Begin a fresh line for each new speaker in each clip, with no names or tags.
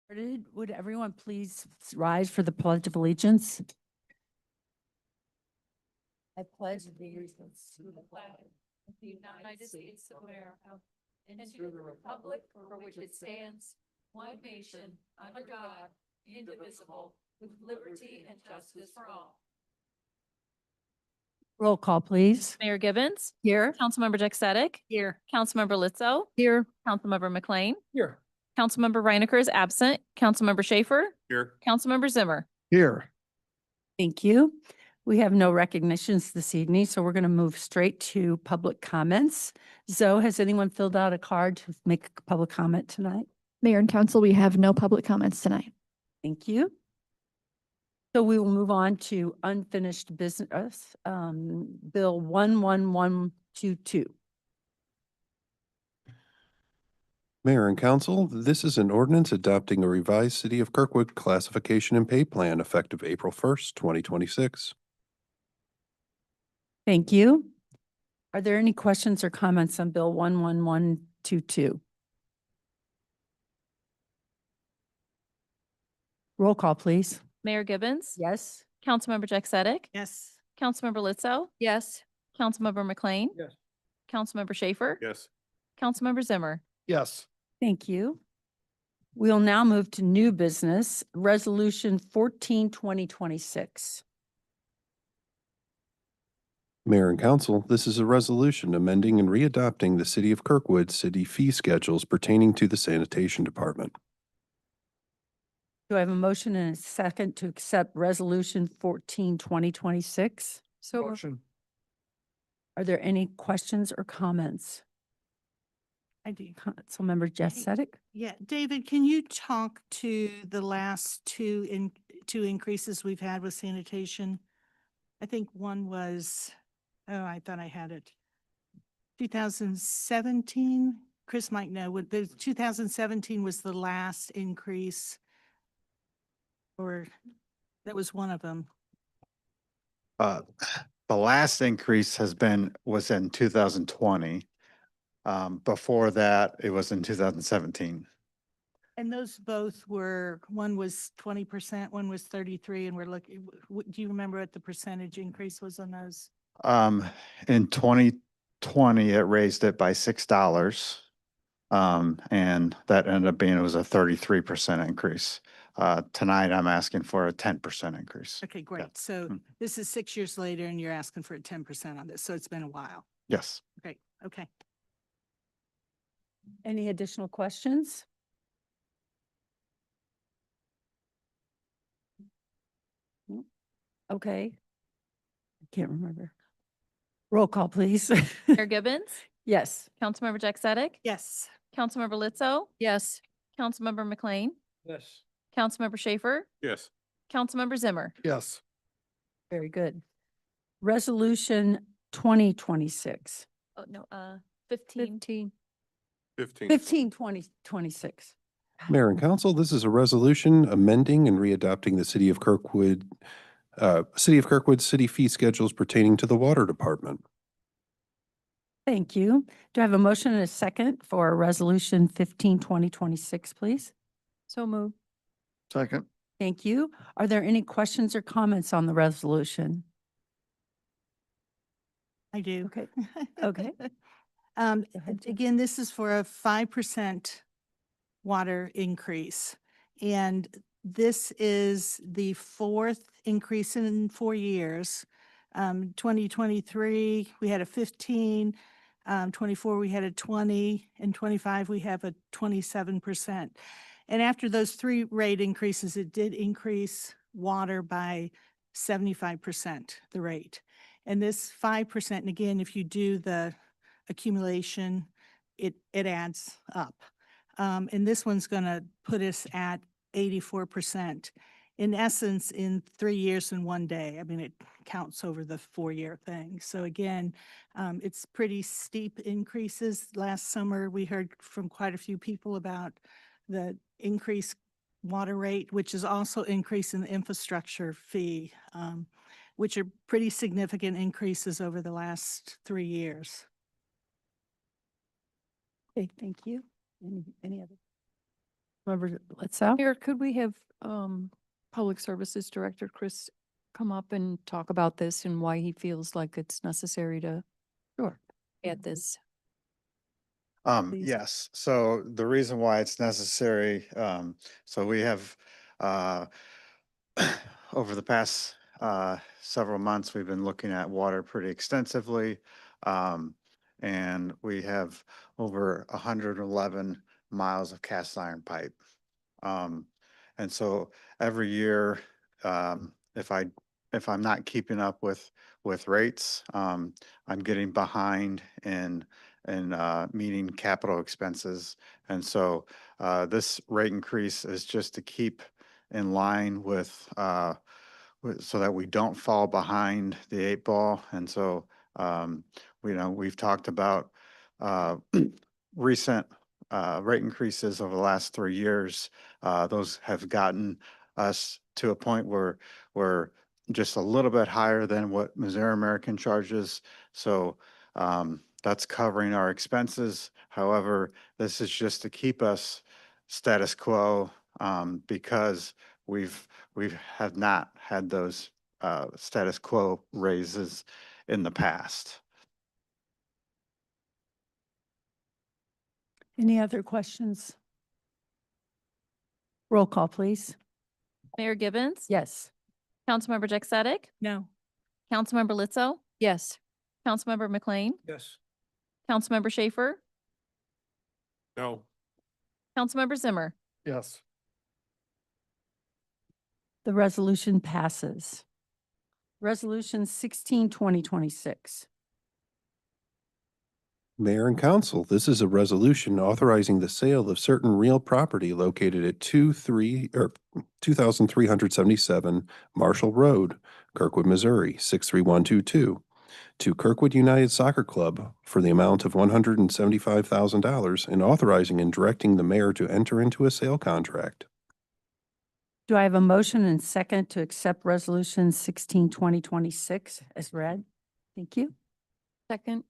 Would everyone please rise for the Pledge of Allegiance? I pledge allegiance to the flag of the United States of America and to the republic for which it stands, one nation, under God, indivisible, with liberty and justice for all. Roll call, please.
Mayor Gibbons,
Here.
Councilmember Jack Sadek,
Here.
Councilmember Lizzo,
Here.
Councilmember McLean,
Here.
Councilmember Reinecker is absent, Councilmember Schaefer,
Here.
Councilmember Zimmer.
Here.
Thank you. We have no recognitions this evening, so we're going to move straight to public comments. Zoe, has anyone filled out a card to make a public comment tonight?
Mayor and council, we have no public comments tonight.
Thank you. So we will move on to unfinished business, Bill 11122.
Mayor and Council, this is an ordinance adopting a revised City of Kirkwood classification and pay plan effective April 1st, 2026.
Thank you. Are there any questions or comments on Bill 11122? Roll call, please.
Mayor Gibbons,
Yes.
Councilmember Jack Sadek,
Yes.
Councilmember Lizzo,
Yes.
Councilmember McLean,
Yes.
Councilmember Schaefer,
Yes.
Councilmember Zimmer.
Yes.
Thank you. We'll now move to new business, Resolution 14, 2026.
Mayor and Council, this is a resolution amending and readopting the City of Kirkwood city fee schedules pertaining to the sanitation department.
Do I have a motion and a second to accept Resolution 14, 2026?
Motion.
Are there any questions or comments?
I do.
Councilmember Jess Sedek?
Yeah, David, can you talk to the last two increases we've had with sanitation? I think one was, oh, I thought I had it. 2017, Chris might know, what the 2017 was the last increase. Or that was one of them.
The last increase was in 2020. Before that, it was in 2017.
And those both were, one was 20%, one was 33, and we're looking, do you remember what the percentage increase was on those?
In 2020, it raised it by $6. And that ended up being, it was a 33% increase. Tonight, I'm asking for a 10% increase.
Okay, great. So this is 6 years later and you're asking for a 10% on this. So it's been a while.
Yes.
Great. Okay.
Any additional questions? Okay. I can't remember. Roll call, please.
Mayor Gibbons,
Yes.
Councilmember Jack Sadek,
Yes.
Councilmember Lizzo,
Yes.
Councilmember McLean,
Yes.
Councilmember Schaefer,
Yes.
Councilmember Zimmer.
Yes.
Very good. Resolution 2026.
Oh, no, 15.
15, 2026.
Mayor and Council, this is a resolution amending and readopting the City of Kirkwood city fee schedules pertaining to the water department.
Thank you. Do I have a motion and a second for Resolution 15, 2026, please?
So move.
Second.
Thank you. Are there any questions or comments on the resolution?
I do.
Okay. Okay.
Um,
Go ahead, Jen.
again, this is for a 5% water increase. And this is the fourth increase in 4 years. 2023, we had a 15, 24, we had a 20, and 25, we have a 27%. And after those 3 rate increases, it did increase water by 75%, the rate. And this 5%, and again, if you do the accumulation, it adds up. And this one's going to put us at 84%. In essence, in 3 years and 1 day. I mean, it counts over the 4-year thing. So again, it's pretty steep increases. Last summer, we heard from quite a few people about the increased water rate, which is also increasing the infrastructure fee, which are pretty significant increases over the last 3 years.
Okay, thank you. Any other?
Member Letzow?
Mayor, could we have Public Services Director Chris come up and talk about this and why he feels like it's necessary to
Sure.
add this?
Please.
Yes, so the reason why it's necessary, so we have, over the past, several months, we've been looking at water pretty extensively. And we have over 111 miles of cast iron pipe. And so every year, if I'm not keeping up with rates, I'm getting behind in meeting capital expenses. And so this rate increase is just to keep in line with so that we don't fall behind the 8 ball. And so we've talked about recent rate increases over the last 3 years. Those have gotten us to a point where we're just a little bit higher than what Missouri American charges. So that's covering our expenses. However, this is just to keep us status quo because we've have not had those status quo raises in the past.
Any other questions? Roll call, please.
Mayor Gibbons?
Yes.
Councilmember Jack Sadek?
No.
Councilmember Litzo?
Yes.
Councilmember McLean?
Yes.
Councilmember Schaefer?
No.
Councilmember Zimmer?
Yes.
The resolution passes. Resolution 16, 2026.
Mayor and Council, this is a resolution authorizing the sale of certain real property located at 2377 Marshall Road, Kirkwood, Missouri, 63122, to Kirkwood United Soccer Club for the amount of $175,000 and authorizing and directing the mayor to enter into a sale contract.
Do I have a motion and second to accept resolution 16, 2026 as read? Thank you.
Second?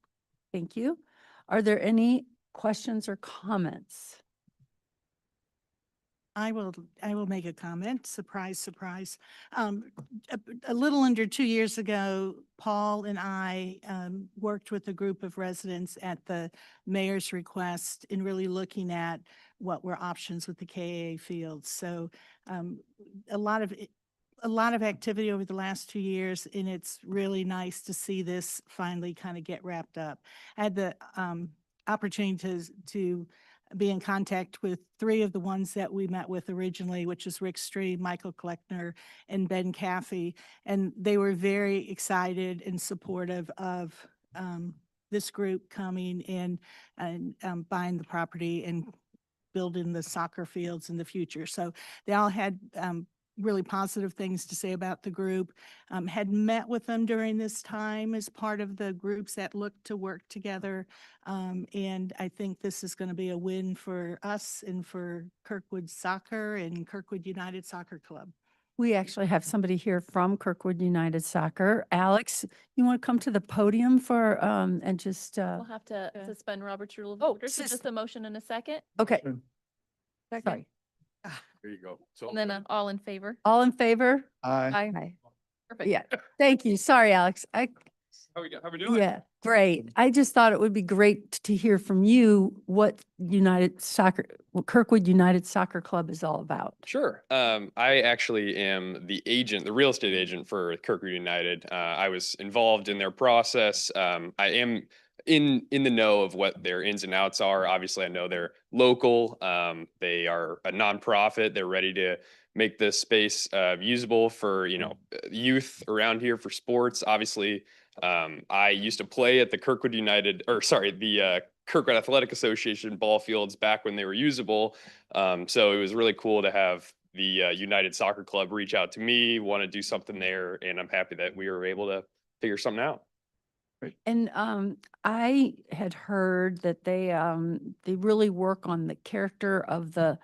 Thank you. Are there any questions or comments?
I will make a comment. Surprise, surprise. A little under 2 years ago, Paul and I worked with a group of residents at the mayor's request in really looking at what were options with the KAA fields. So a lot of activity over the last 2 years, and it's really nice to see this finally kind of get wrapped up. I had the opportunity to be in contact with 3 of the ones that we met with originally, which is Rick Stree, Michael Kleckner, and Ben Caffey. And they were very excited and supportive of this group coming in and buying the property and building the soccer fields in the future. So they all had really positive things to say about the group, had met with them during this time as part of the groups that look to work together. And I think this is going to be a win for us and for Kirkwood Soccer and Kirkwood United Soccer Club.
We actually have somebody here from Kirkwood United Soccer. Alex, you want to come to the podium for, and just,
We'll have to suspend Robert's Rule of
Oh,
Order. So
sis-
just a motion and a second,
okay,
Second.
sorry.
There you go.
and then all in favor.
All in favor?
Aye.
Aye.
Perfect.
Yeah, thank you. Sorry, Alex.
How we doing?
Yeah, great. I just thought it would be great to hear from you what Kirkwood United Soccer Club is all about.
Sure. I actually am the agent, the real estate agent for Kirkwood United. I was involved in their process. I am in the know of what their ins and outs are. Obviously, I know they're local. They are a nonprofit. They're ready to make this space usable for youth around here for sports. Obviously, I used to play at the Kirkwood Athletic Association ball fields back when they were usable. So it was really cool to have the United Soccer Club reach out to me, want to do something there, and I'm happy that we were able to figure something out.
And I had heard that they really work on the character of the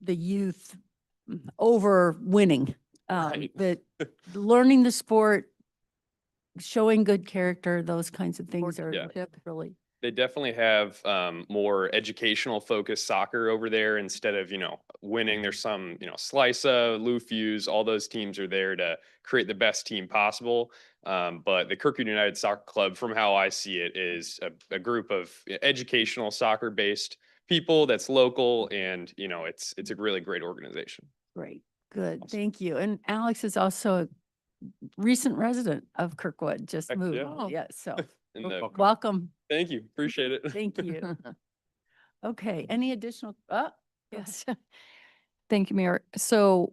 youth over winning.
Right.
That learning the sport, showing good character, those kinds of things are
Yeah.
really
They definitely have more educational focused soccer over there instead of, winning. There's some, Sliça, Lufuse, all those teams are there to create the best team possible. But the Kirkwood United Soccer Club, from how I see it, is a group of educational soccer based people that's local, and it's a really great organization.
Great, good, thank you. And Alex is also a recent resident of Kirkwood, just
Heck
moved.
yeah.
Yeah, so
And the,
welcome.
thank you, appreciate it.
Thank you. Okay, any additional,
Yes. Thank you, Mayor. So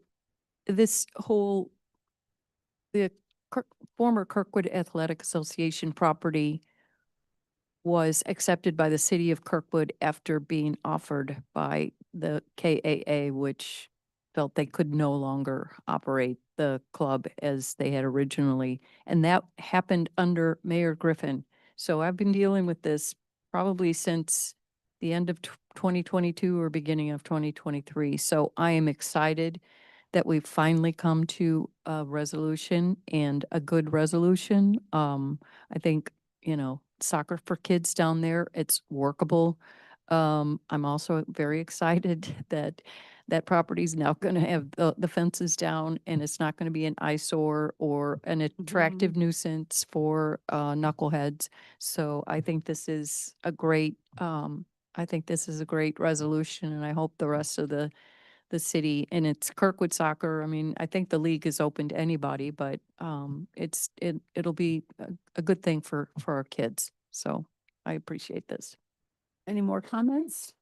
this whole, the former Kirkwood Athletic Association property was accepted by the city of Kirkwood after being offered by the KAA, which felt they could no longer operate the club as they had originally. And that happened under Mayor Griffin. So I've been dealing with this probably since the end of 2022 or beginning of 2023. So I am excited that we've finally come to a resolution, and a good resolution. I think, soccer for kids down there, it's workable. I'm also very excited that that property's now going to have the fences down, and it's not going to be an eyesore or an attractive nuisance for knuckleheads. So I think this is a great, resolution, and I hope the rest of the city, and it's Kirkwood Soccer. I mean, I think the league is open to anybody, but it'll be a good thing for our kids. So I appreciate this.
any more comments?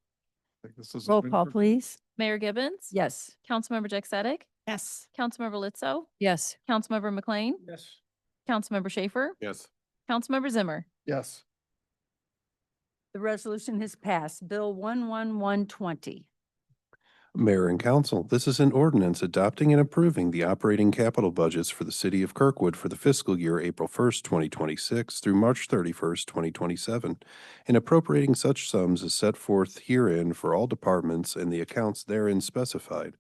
This is
Roll call, please.
Mayor Gibbons?
Yes.
Councilmember Jack Sadek?
Yes.
Councilmember Lizzo?
Yes.
Councilmember McLean?
Yes.
Councilmember Schaefer?
Yes.
Councilmember Zimmer?
Yes.
The resolution has passed. Bill 11120.
Mayor and Council, this is an ordinance adopting and approving the operating capital budgets for the city of Kirkwood for the fiscal year April 1st, 2026 through March 31st, 2027, and appropriating such sums as set forth herein for all departments and the accounts therein specified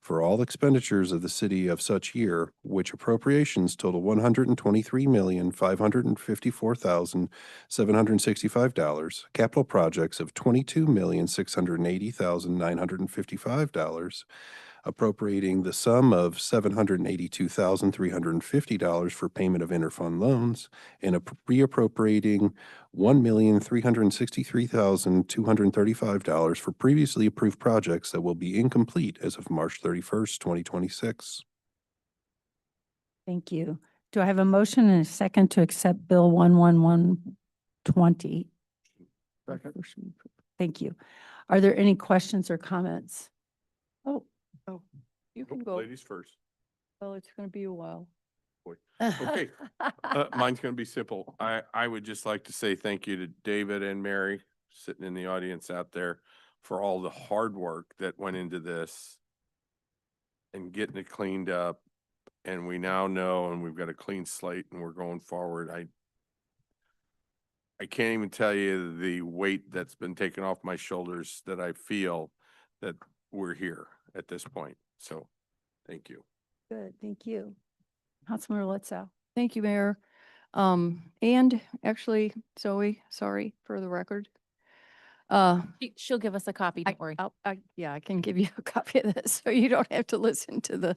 for all expenditures of the city of such year, which appropriations total $123,554,765, capital projects of $22,680,955, appropriating the sum of $782,350 for payment of interfund loans, and reappropriating $1,363,235 for previously approved projects that will be incomplete as of March 31st, 2026.
Thank you. Do I have a motion and a second to accept Bill 11120? Thank you. Are there any questions or comments? Oh,
You can go.
Ladies first.
Well, it's going to be a while.
Okay. Mine's going to be simple. I would just like to say thank you to David and Mary sitting in the audience out there for all the hard work that went into this and getting it cleaned up. And we now know, and we've got a clean slate and we're going forward. I can't even tell you the weight that's been taken off my shoulders that I feel that we're here at this point. So thank you.
good, thank you. Councilmember Letzow.
Thank you, Mayor. And actually, Zoe, sorry for the record.
She'll give us a copy, don't worry.
Yeah, I can give you a copy of this, so you don't have to listen to the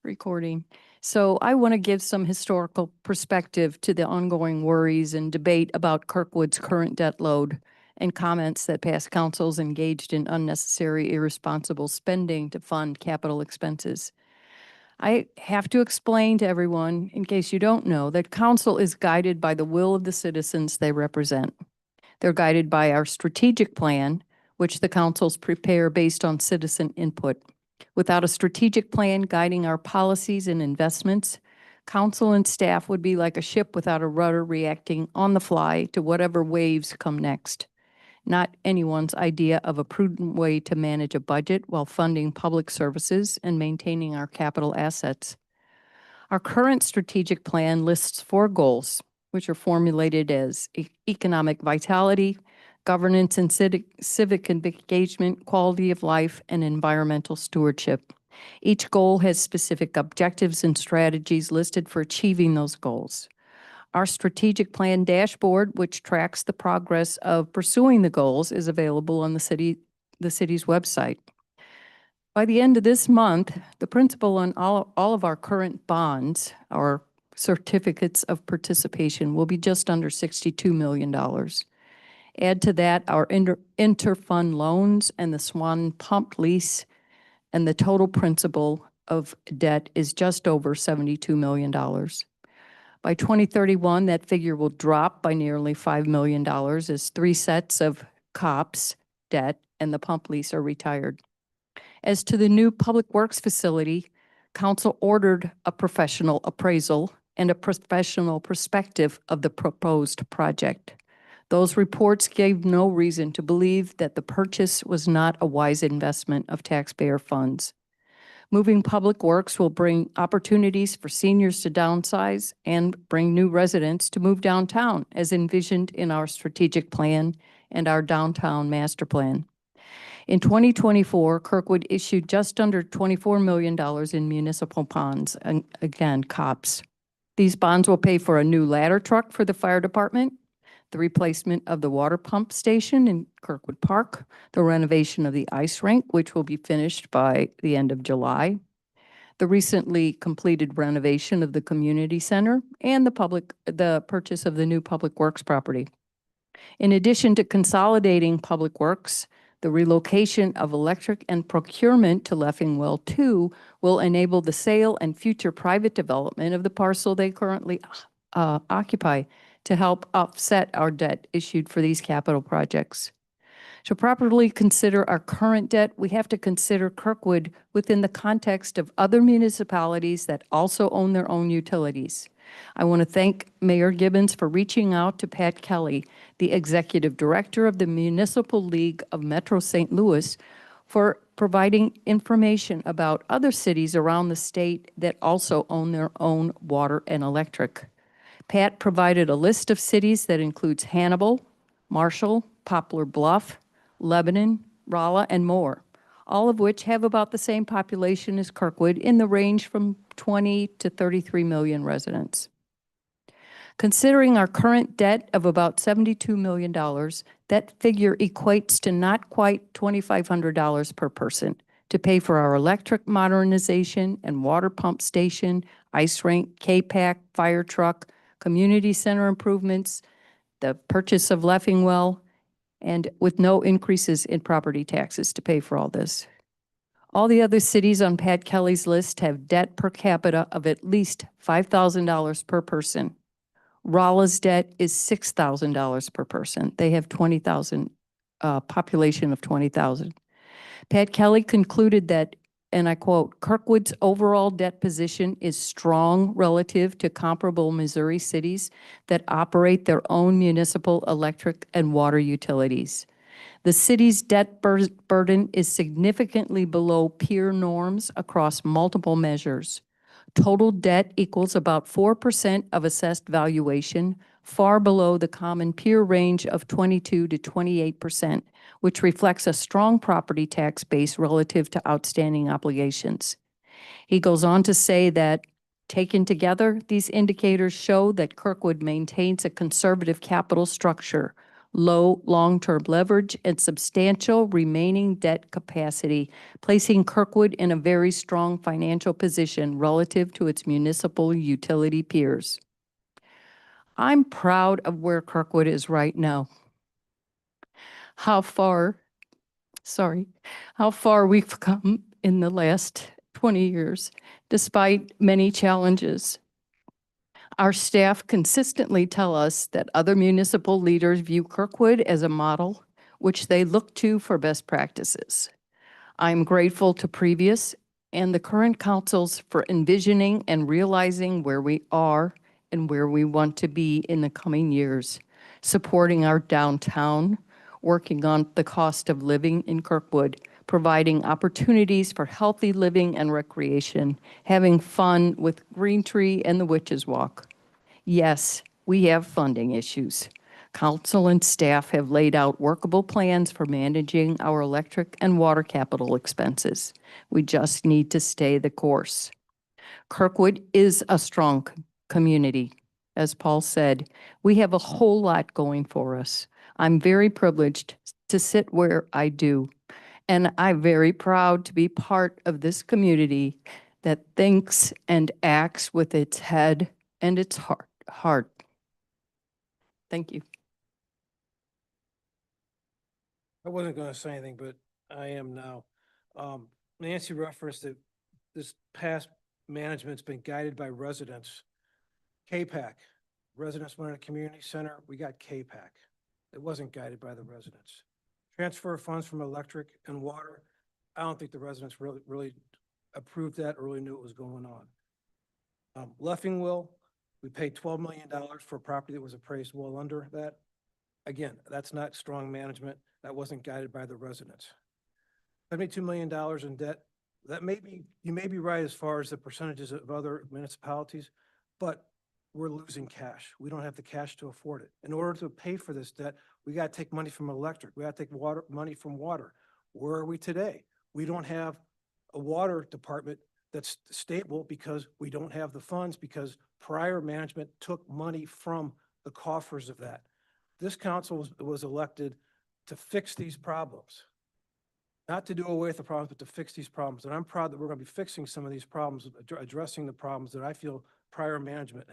recording. So I want to give some historical perspective to the ongoing worries and debate about Kirkwood's current debt load and comments that past councils engaged in unnecessary, irresponsible spending to fund capital expenses. I have to explain to everyone, in case you don't know, that council is guided by the will of the citizens they represent. They're guided by our strategic plan, which the councils prepare based on citizen input. Without a strategic plan guiding our policies and investments, council and staff would be like a ship without a rudder reacting on the fly to whatever waves come next. Not anyone's idea of a prudent way to manage a budget while funding public services and maintaining our capital assets. Our current strategic plan lists 4 goals, which are formulated as economic vitality, governance and civic engagement, quality of life, and environmental stewardship. Each goal has specific objectives and strategies listed for achieving those goals. Our strategic plan dashboard, which tracks the progress of pursuing the goals, is available on the city's website. By the end of this month, the principal on all of our current bonds, our certificates of participation, will be just under $62 million. Add to that our interfund loans and the Swan pump lease, and the total principal of debt is just over $72 million. By 2031, that figure will drop by nearly $5 million as 3 sets of COPS debt and the pump lease are retired. As to the new Public Works facility, Council ordered a professional appraisal and a professional perspective of the proposed project. Those reports gave no reason to believe that the purchase was not a wise investment of taxpayer funds. Moving Public Works will bring opportunities for seniors to downsize and bring new residents to move downtown, as envisioned in our strategic plan and our downtown master plan. In 2024, Kirkwood issued just under $24 million in municipal bonds, and again, COPS. These bonds will pay for a new ladder truck for the fire department, the replacement of the water pump station in Kirkwood Park, the renovation of the ice rink, which will be finished by the end of July, the recently completed renovation of the community center, and the purchase of the new Public Works property. In addition to consolidating Public Works, the relocation of electric and procurement to Leffingwell 2 will enable the sale and future private development of the parcel they currently occupy to help offset our debt issued for these capital projects. To properly consider our current debt, we have to consider Kirkwood within the context of other municipalities that also own their own utilities. I want to thank Mayor Gibbons for reaching out to Pat Kelly, the Executive Director of the Municipal League of Metro St. Louis, for providing information about other cities around the state that also own their own water and electric. Pat provided a list of cities that includes Hannibal, Marshall, Poplar Bluff, Lebanon, Rolla, and more, all of which have about the same population as Kirkwood in the range from 20 to 33 million residents. Considering our current debt of about $72 million, that figure equates to not quite $2,500 per person to pay for our electric modernization and water pump station, ice rink, K-PAC, fire truck, community center improvements, the purchase of Leffingwell, and with no increases in property taxes to pay for all this. All the other cities on Pat Kelly's list have debt per capita of at least $5,000 per person. Rolla's debt is $6,000 per person. They have 20,000, population of 20,000. Pat Kelly concluded that, and I quote, Kirkwood's overall debt position is strong relative to comparable Missouri cities that operate their own municipal electric and water utilities. The city's debt burden is significantly below peer norms across multiple measures. Total debt equals about 4% of assessed valuation, far below the common peer range of 22 to 28%, which reflects a strong property tax base relative to outstanding obligations. He goes on to say that, taken together, these indicators show that Kirkwood maintains a conservative capital structure, low long-term leverage, and substantial remaining debt capacity, placing Kirkwood in a very strong financial position relative to its municipal utility peers. I'm proud of where Kirkwood is right now. How far we've come in the last 20 years, despite many challenges. Our staff consistently tell us that other municipal leaders view Kirkwood as a model which they look to for best practices. I'm grateful to previous and the current councils for envisioning and realizing where we are and where we want to be in the coming years, supporting our downtown, working on the cost of living in Kirkwood, providing opportunities for healthy living and recreation, having fun with Green Tree and the Witches Walk. Yes, we have funding issues. Council and staff have laid out workable plans for managing our electric and water capital expenses. We just need to stay the course. Kirkwood is a strong community. as Paul said, we have a whole lot going for us. I'm very privileged to sit where I do. And I'm very proud to be part of this community that thinks and acts with its head and its heart. Thank you.
I wasn't gonna say anything, but I am now. Nancy referenced that this past management's been guided by residents. K-PAC, residents wanted a community center, we got K-PAC. It wasn't guided by the residents. Transfer of funds from electric and water, I don't think the residents really approved that or really knew what was going on. Leffingwell, we paid $12 million for a property that was appraised well under that. Again, that's not strong management. That wasn't guided by the residents. $72 million in debt. That may be, you may be right as far as the percentages of other municipalities, but we're losing cash. We don't have the cash to afford it. In order to pay for this debt, we got to take money from electric. We got to take money from water. Where are we today? We don't have a water department that's stable because we don't have the funds because prior management took money from the coffers of that. This council was elected to fix these problems, not to do away with the problems, but to fix these problems. And I'm proud that we're going to be fixing some of these problems, addressing the problems that I feel prior management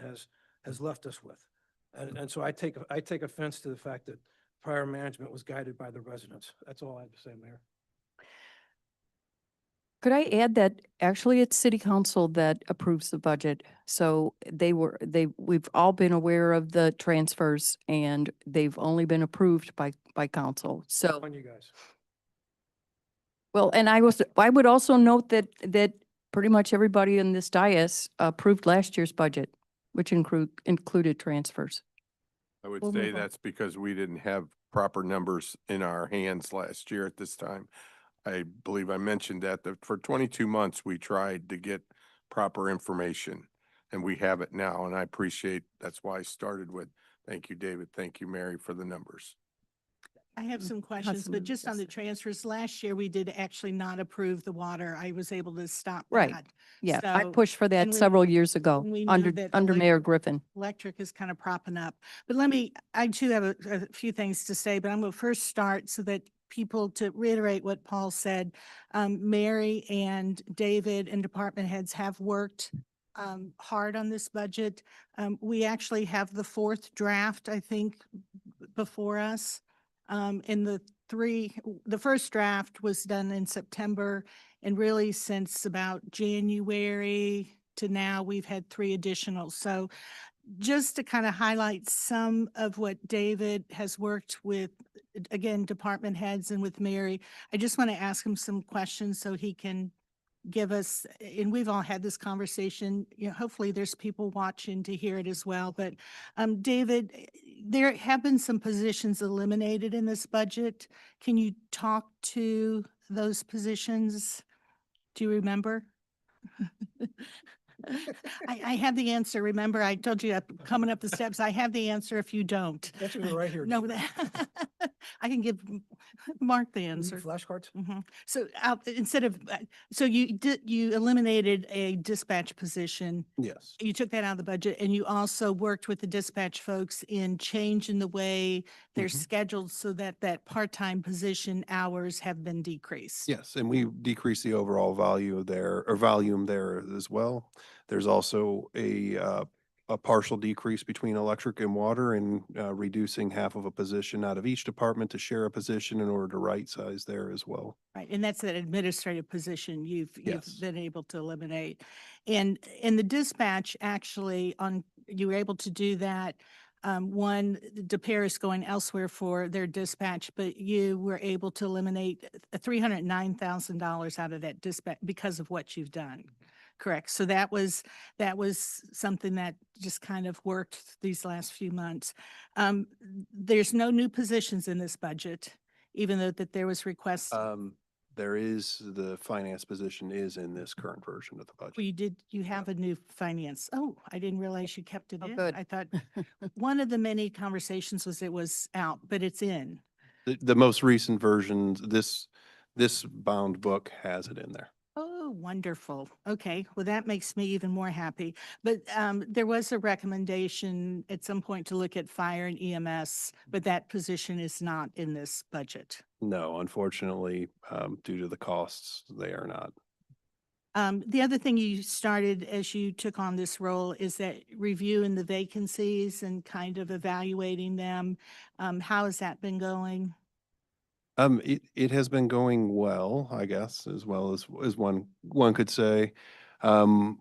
has left us with. And so I take offense to the fact that prior management was guided by the residents. That's all I have to say, Mayor.
Could I add that actually it's city council that approves the budget? So we've all been aware of the transfers and they've only been approved by council. So,
On you guys.
well, and I would also note that pretty much everybody in this dais approved last year's budget, which included transfers.
I would
We'll
say
move on.
that's because we didn't have proper numbers in our hands last year at this time. I believe I mentioned that for 22 months, we tried to get proper information and we have it now. And I appreciate, that's why I started with, thank you, David. Thank you, Mary, for the numbers.
I have some questions, but just on the transfers, last year we did actually not approve the water. I was able to stop
Right.
that.
Yeah, I
So-
pushed for
and
that
we-
several years ago
and we know
under
that
Mayor Griffin.
Electric is kind of propping up. But I too have a few things to say, but I'm going to first start so that people, to reiterate what Paul said, Mary and David and department heads have worked hard on this budget. We actually have the fourth draft, I think, before us. The first draft was done in September, and really since about January to now, we've had 3 additional. So just to kind of highlight some of what David has worked with, again, department heads and with Mary, I just want to ask him some questions so he can give us, and we've all had this conversation, hopefully there's people watching to hear it as well. But David, there have been some positions eliminated in this budget. Can you talk to those positions? Do you remember? I have the answer. Remember, I told you coming up the steps, I have the answer if you don't.
Answers are right here.
No, I can give Mark the
You need
answer.
flashcards?
So instead of, so you eliminated a dispatch position.
Yes.
You took that out of the budget, and you also worked with the dispatch folks in changing the way they're
Mhm.
scheduled so that part-time position hours have been decreased.
Yes, and we decrease the overall volume there as well. There's also a partial decrease between electric and water and reducing half of a position out of each department to share a position in order to right size there as well.
Right, and that's that administrative position you've
Yes.
been able to eliminate. And in the dispatch, actually, you were able to do that. One, DePere is going elsewhere for their dispatch, but you were able to eliminate $309,000 out of that dispatch because of what you've done. Correct. So that was something that just kind of worked these last few months. There's no new positions in this budget, even though that there was requests.
There is, the finance position is in this current version of the budget.
You have a new finance. Oh, I didn't realize you kept it
Oh,
in.
good.
I thought one of the many conversations was it was out, but it's in.
The most recent version, this bound book has it in there.
Oh, Oh, wonderful. Okay, well, that makes me even more happy. But there was a recommendation at some point to look at fire and EMS, but that position is not in this budget.
No, unfortunately, due to the costs, they are not.
The other thing you started as you took on this role is that reviewing the vacancies and kind of evaluating them. How has that been going?
It has been going well, I guess, as well as one could say.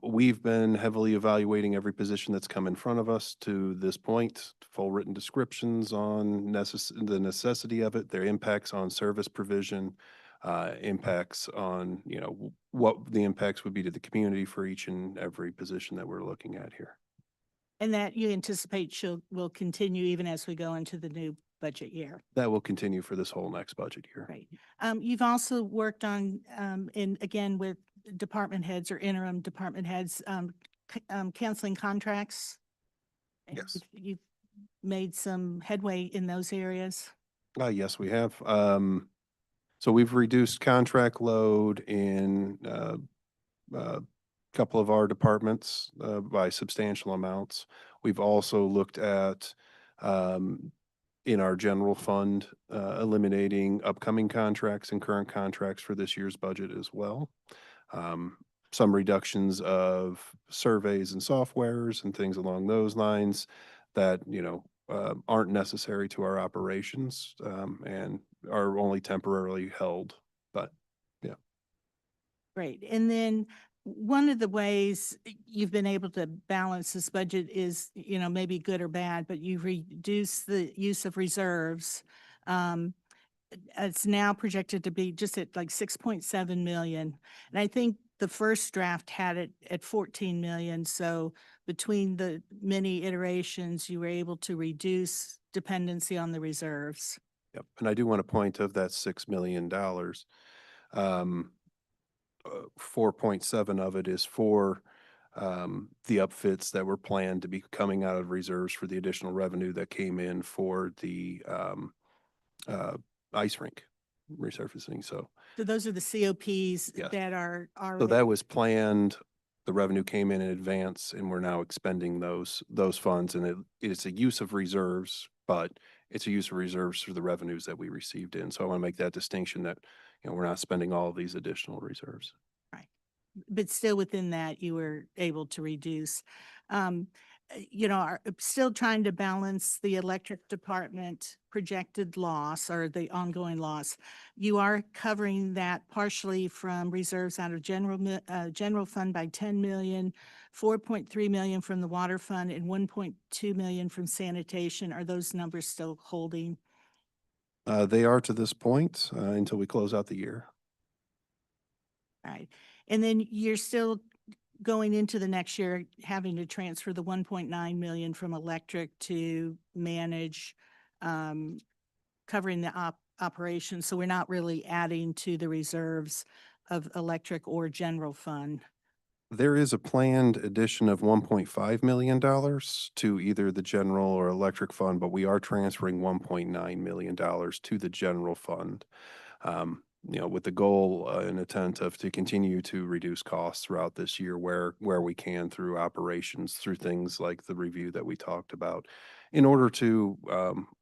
We've been heavily evaluating every position that's come in front of us to this point, full written descriptions on the necessity of it, their impacts on service provision, impacts on, what the impacts would be to the community for each and every position that we're looking at here.
And that you anticipate will continue even as we go into the new budget year.
That will continue for this whole next budget year.
Right. You've also worked on, again, with department heads or interim department heads, canceling contracts. And
Yes.
You've made some headway in those areas.
Yes, we have. So we've reduced contract load in a couple of our departments by substantial amounts. We've also looked at in our general fund eliminating upcoming contracts and current contracts for this year's budget as well. Some reductions of surveys and softwares and things along those lines that, aren't necessary to our operations and are only temporarily held. But yeah.
Great. And then one of the ways you've been able to balance this budget is, maybe good or bad, but you've reduced the use of reserves. It's now projected to be just at like 6.7 million. And I think the first draft had it at 14 million. So between the many iterations, you were able to reduce dependency on the reserves.
Yep. And I do want to point of that $6 million. 4.7 of it is for the upfits that were planned to be coming out of reserves for the additional revenue that came in for the ice rink resurfacing. So
So those are the COPs
Yes.
that are
So
already.
that was planned. The revenue came in advance and we're now expending those funds, and it's a use of reserves, but it's a use of reserves for the revenues that we received in. So I want to make that distinction that, we're not spending all of these additional reserves.
But still within that, you were able to reduce. Still trying to balance the electric department projected loss or the ongoing loss. You are covering that partially from reserves out of general fund by 10 million, 4.3 million from the water fund, and 1.2 million from sanitation. Are those numbers still holding?
They are to this point until we close out the year.
Right. And then you're still going into the next year, having to transfer the 1.9 million from electric to manage, covering the operations. So we're not really adding to the reserves of electric or general fund.
There is a planned addition of $1.5 million to either the general or electric fund, but we are transferring $1.9 million to the general fund. With the goal and intent of to continue to reduce costs throughout this year where we can through operations, through things like the review that we talked about, in order to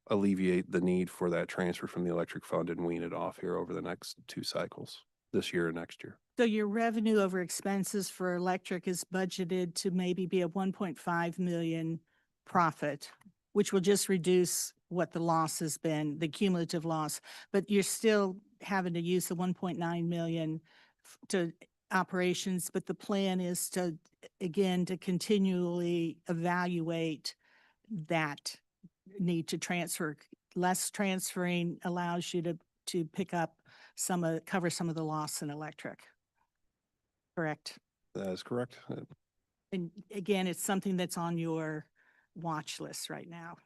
alleviate the need for that transfer from the electric fund and wean it off here over the next 2 cycles, this year and next year.
So your revenue over expenses for electric is budgeted to maybe be a 1.5 million profit, which will just reduce what the loss has been, the cumulative loss, but you're still having to use the 1.9 million to operations, but the plan is to, again, to continually evaluate that need to transfer. Less transferring allows you to pick up cover some of the loss in electric. Correct.
That is correct.
And again, it's something that's on your watch list right now.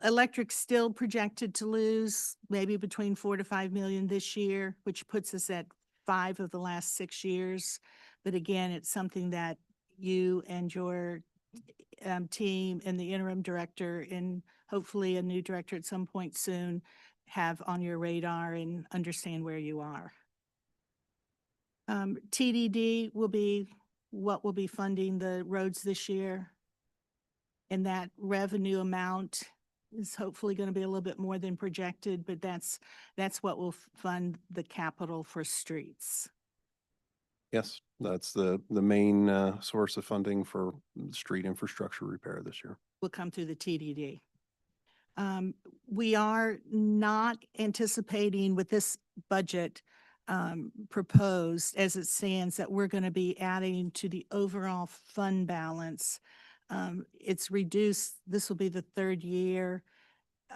Electric's still projected to lose maybe between 4 to 5 million this year, which puts us at 5 of the last 6 years. But again, it's something that you and your team and the interim director and hopefully a new director at some point soon have on your radar and understand where you are. TDD will be what will be funding the roads this year. And that revenue amount is hopefully going to be a little bit more than projected, but that's what will fund the capital for streets.
Yes, that's the main source of funding for street infrastructure repair this year.
Will come through the TDD. We are not anticipating with this budget proposed as it stands that we're going to be adding to the overall fund balance. It's reduced, this will be the third year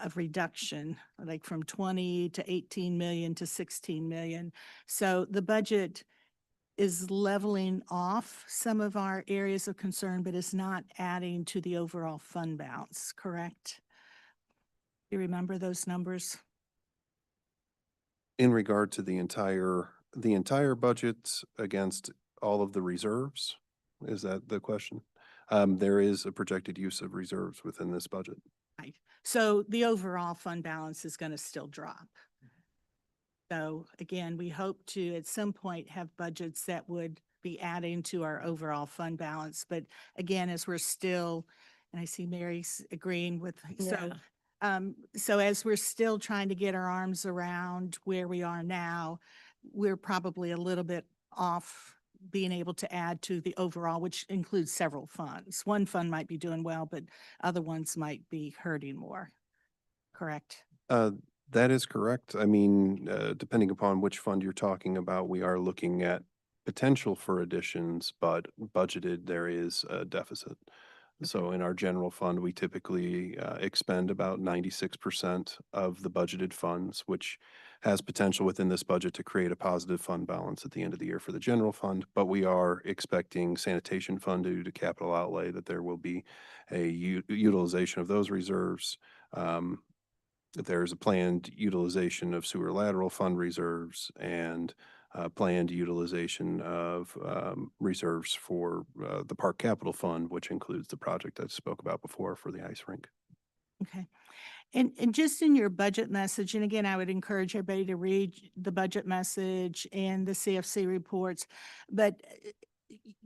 of reduction, like from 20 to 18 million to 16 million. So the budget is leveling off some of our areas of concern, but is not adding to the overall fund balance, correct? You remember those numbers?
In regard to the entire budget against all of the reserves, is that the question? There is a projected use of reserves within this budget.
Right. So the overall fund balance is going to still drop. So again, we hope to at some point have budgets that would be adding to our overall fund balance. But again, as we're still, and I see Mary's agreeing with, so as we're still trying to get our arms around where we are now, we're probably a little bit off being able to add to the overall, which includes several funds. One fund might be doing well, but other ones might be hurting more. Correct?
That is correct. I mean, depending upon which fund you're talking about, we are looking at potential for additions, but budgeted, there is a deficit. So in our general fund, we typically expend about 96% of the budgeted funds, which has potential within this budget to create a positive fund balance at the end of the year for the general fund. But we are expecting sanitation fund due to capital outlay that there will be a utilization of those reserves. There's a planned utilization of sewer lateral fund reserves and planned utilization of reserves for the park capital fund, which includes the project I spoke about before for the ice rink.
Okay. And just in your budget message, and again, I would encourage everybody to read the budget message and the CFC reports, but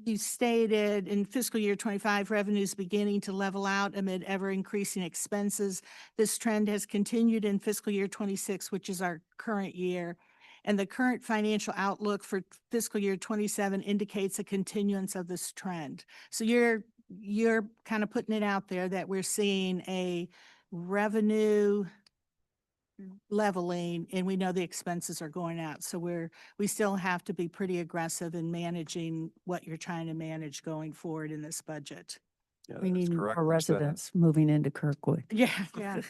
you stated in fiscal year 25, revenues beginning to level out amid ever increasing expenses. This trend has continued in fiscal year 26, which is our current year. And the current financial outlook for fiscal year 27 indicates a continuance of this trend. So you're kind of putting it out there that we're seeing a revenue leveling, and we know the expenses are going out. So we still have to be pretty aggressive in managing what you're trying to manage going forward in this budget.
Yeah,
We
that's
need
correct.
more residents moving into Kirkwood.
Yeah, yeah,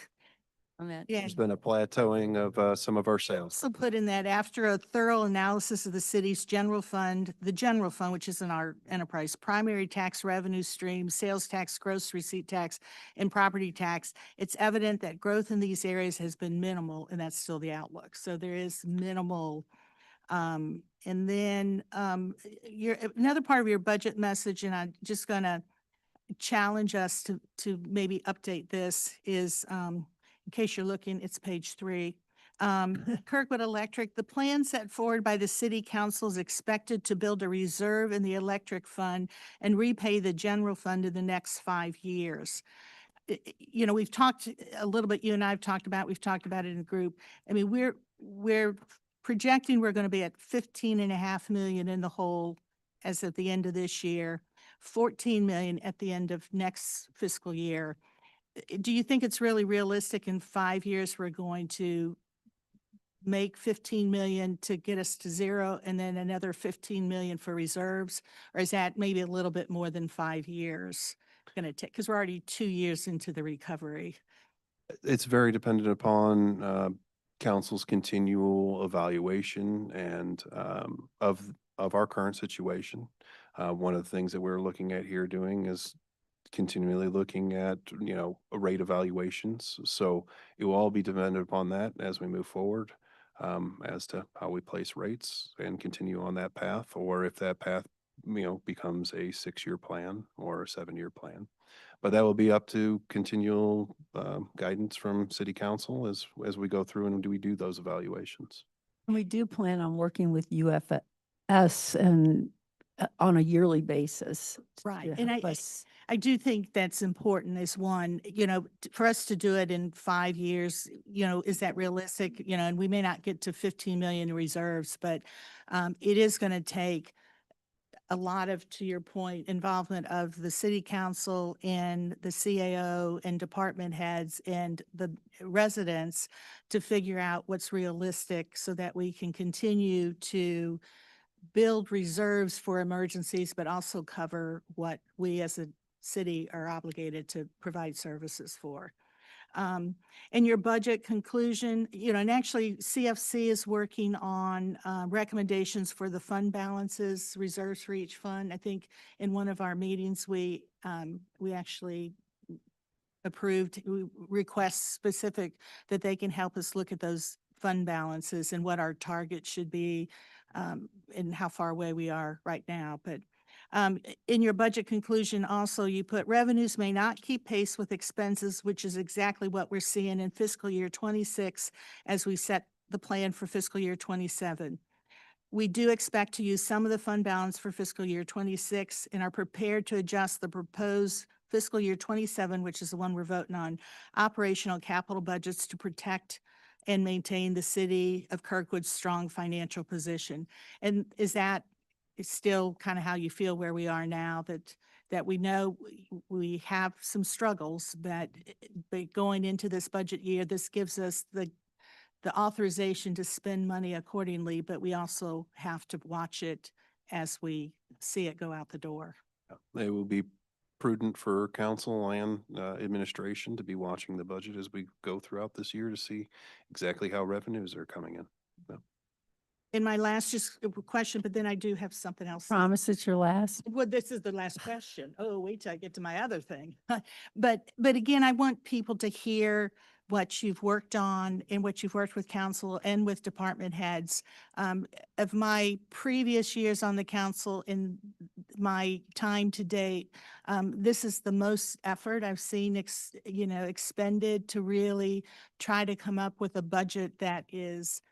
On that.
yeah.
There's been a plateauing of some of our sales.
Also put in that after a thorough analysis of the city's general fund, which is in our enterprise, primary tax revenue streams, sales tax, gross receipt tax, and property tax, it's evident that growth in these areas has been minimal, and that's still the outlook. So there is minimal. And then another part of your budget message, and I'm just going to challenge us to maybe update this is, in case you're looking, it's page 3. Kirkwood Electric, the plan set forward by the city council is expected to build a reserve in the electric fund and repay the general fund in the next 5 years. You know, we've talked a little bit, you and I have talked about, we've talked about it in the group. I mean, we're projecting we're going to be at 15.5 million in the hole as at the end of this year, 14 million at the end of next fiscal year. Do you think it's really realistic in 5 years we're going to make 15 million to get us to zero and then another 15 million for reserves? Or is that maybe a little bit more than 5 years going to take? Because we're already 2 years into the recovery.
It's very dependent upon council's continual evaluation and of our current situation. One of the things that we're looking at here doing is continually looking at, rate evaluations. So it will all be dependent upon that as we move forward, as to how we place rates and continue on that path, or if that path, becomes a 6-year plan or a 7-year plan. But that will be up to continual guidance from city council as we go through and we do those evaluations.
And we do plan on working with UFS us and on a yearly basis.
Right.
to
And
help us.
I do think that's important as one, for us to do it in 5 years, is that realistic? And we may not get to 15 million in reserves, but it is going to take a lot of, to your point, involvement of the city council and the CAO and department heads and the residents to figure out what's realistic so that we can continue to build reserves for emergencies, but also cover what we as a city are obligated to provide services for. And your budget conclusion, and actually CFC is working on recommendations for the fund balances, reserves for each fund. I think in one of our meetings, we actually approved requests specific that they can help us look at those fund balances and what our target should be, and how far away we are right now. But in your budget conclusion, also, you put revenues may not keep pace with expenses, which is exactly what we're seeing in fiscal year 26 as we set the plan for fiscal year 27. We do expect to use some of the fund balance for fiscal year 26 and are prepared to adjust the proposed fiscal year 27, which is the one we're voting on, operational capital budgets to protect and maintain the city of Kirkwood's strong financial position. And is that still kind of how you feel where we are now, that we know we have some struggles, but going into this budget year, this gives us the authorization to spend money accordingly, but we also have to watch it as we see it go out the door.
It will be prudent for council and administration to be watching the budget as we go throughout this year to see exactly how revenues are coming in.
In my last just question, but then I do have something else.
Promise it's your last.
Well, this is the last question. Oh, wait till I get to my other thing. But again, I want people to hear what you've worked on and what you've worked with council and with department heads. Of my previous years on the council in my time to date, this is the most effort I've seen, expended to really try to come up with a budget that is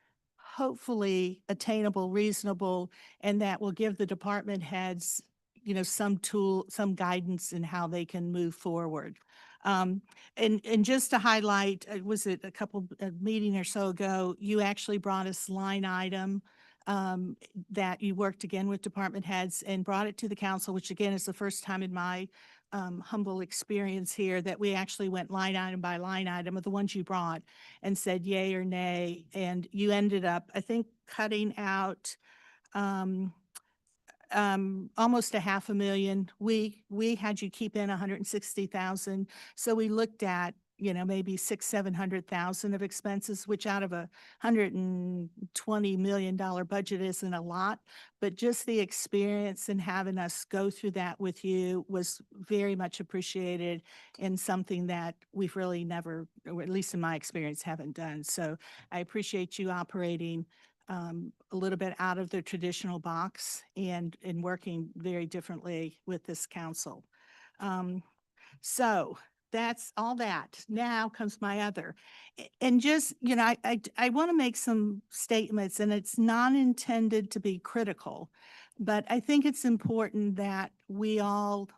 hopefully attainable, reasonable, and that will give the department heads, some tool, some guidance in how they can move forward. And just to highlight, was it a couple meeting or so ago, you actually brought us line item that you worked again with department heads and brought it to the council, which again is the first time in my humble experience here that we actually went line item by line item of the ones you brought and said yay or nay. And you ended up, I think, cutting out almost $500,000. We had you keep in 160,000. So we looked at, maybe 600,000-700,000 of expenses, which out of a $120 million budget isn't a lot, but just the experience and having us go through that with you was very much appreciated and something that we've really never, or at least in my experience, haven't done. So I appreciate you operating a little bit out of the traditional box and working very differently with this council. So that's all that. Now comes my other. And just, I want to make some statements, and it's not intended to be critical, but I think it's important that we all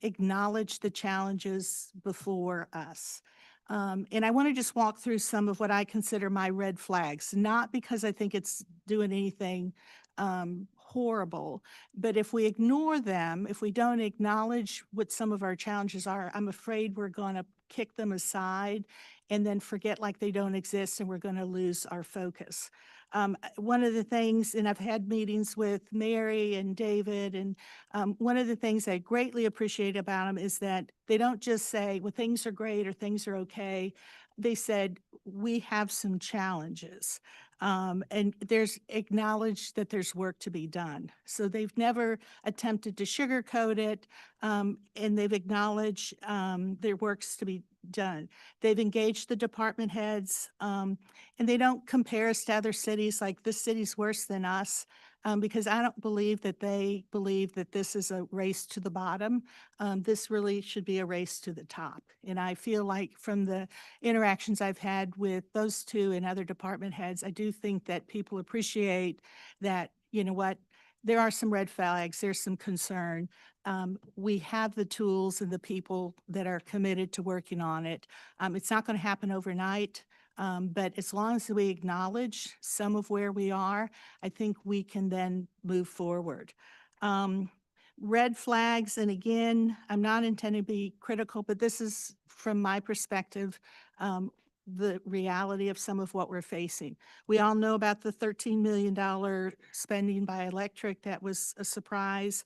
acknowledge the challenges before us. And I want to just walk through some of what I consider my red flags, not because I think it's doing anything horrible, but if we ignore them, if we don't acknowledge what some of our challenges are, I'm afraid we're going to kick them aside and then forget like they don't exist, and we're going to lose our focus. One of the things, and I've had meetings with Mary and David, and one of the things I greatly appreciate about them is that they don't just say, well, things are great or things are okay. They said, we have some challenges. And there's acknowledged that there's work to be done. So they've never attempted to sugarcoat it, and they've acknowledged their work's to be done. They've engaged the department heads, and they don't compare us to other cities like this city's worse than us, because I don't believe that they believe that this is a race to the bottom. This really should be a race to the top. And I feel like from the interactions I've had with those two and other department heads, I do think that people appreciate that you know what, there are some red flags, there's some concern. We have the tools and the people that are committed to working on it. It's not going to happen overnight, but as long as we acknowledge some of where we are, I think we can then move forward. Red flags, and again, I'm not intending to be critical, but this is from my perspective, the reality of some of what we're facing. We all know about the $13 million spending by electric. That was a surprise.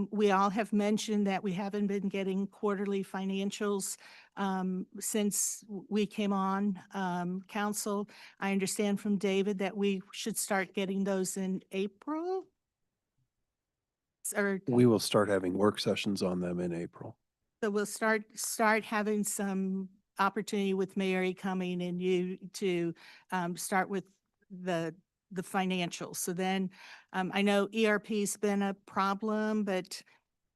We all have mentioned that we haven't been getting quarterly financials since we came on council. I understand from David that we should start getting those in April. Or
We will start having work sessions on them in April.
so we'll start having some opportunity with Mary coming and you to start with the financials. So then I know ERP's been a problem, but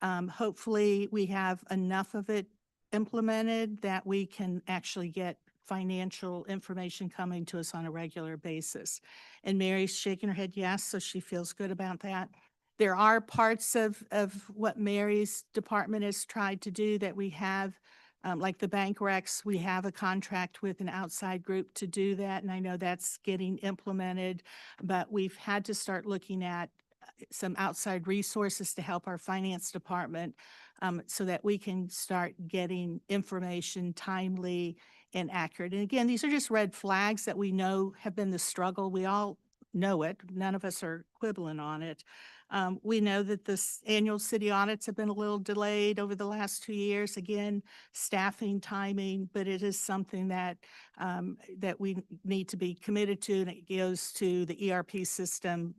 hopefully we have enough of it implemented that we can actually get financial information coming to us on a regular basis. And Mary's shaking her head yes, so she feels good about that. There are parts of what Mary's department has tried to do that we have, like the bank recs, we have a contract with an outside group to do that. And I know that's getting implemented, but we've had to start looking at some outside resources to help our finance department so that we can start getting information timely and accurate. And again, these are just red flags that we know have been the struggle. We all know it. None of us are quibbling on it. We know that this annual city audits have been a little delayed over the last 2 years. Again, staffing, timing, but it is something that that we need to be committed to, and it goes to the ERP system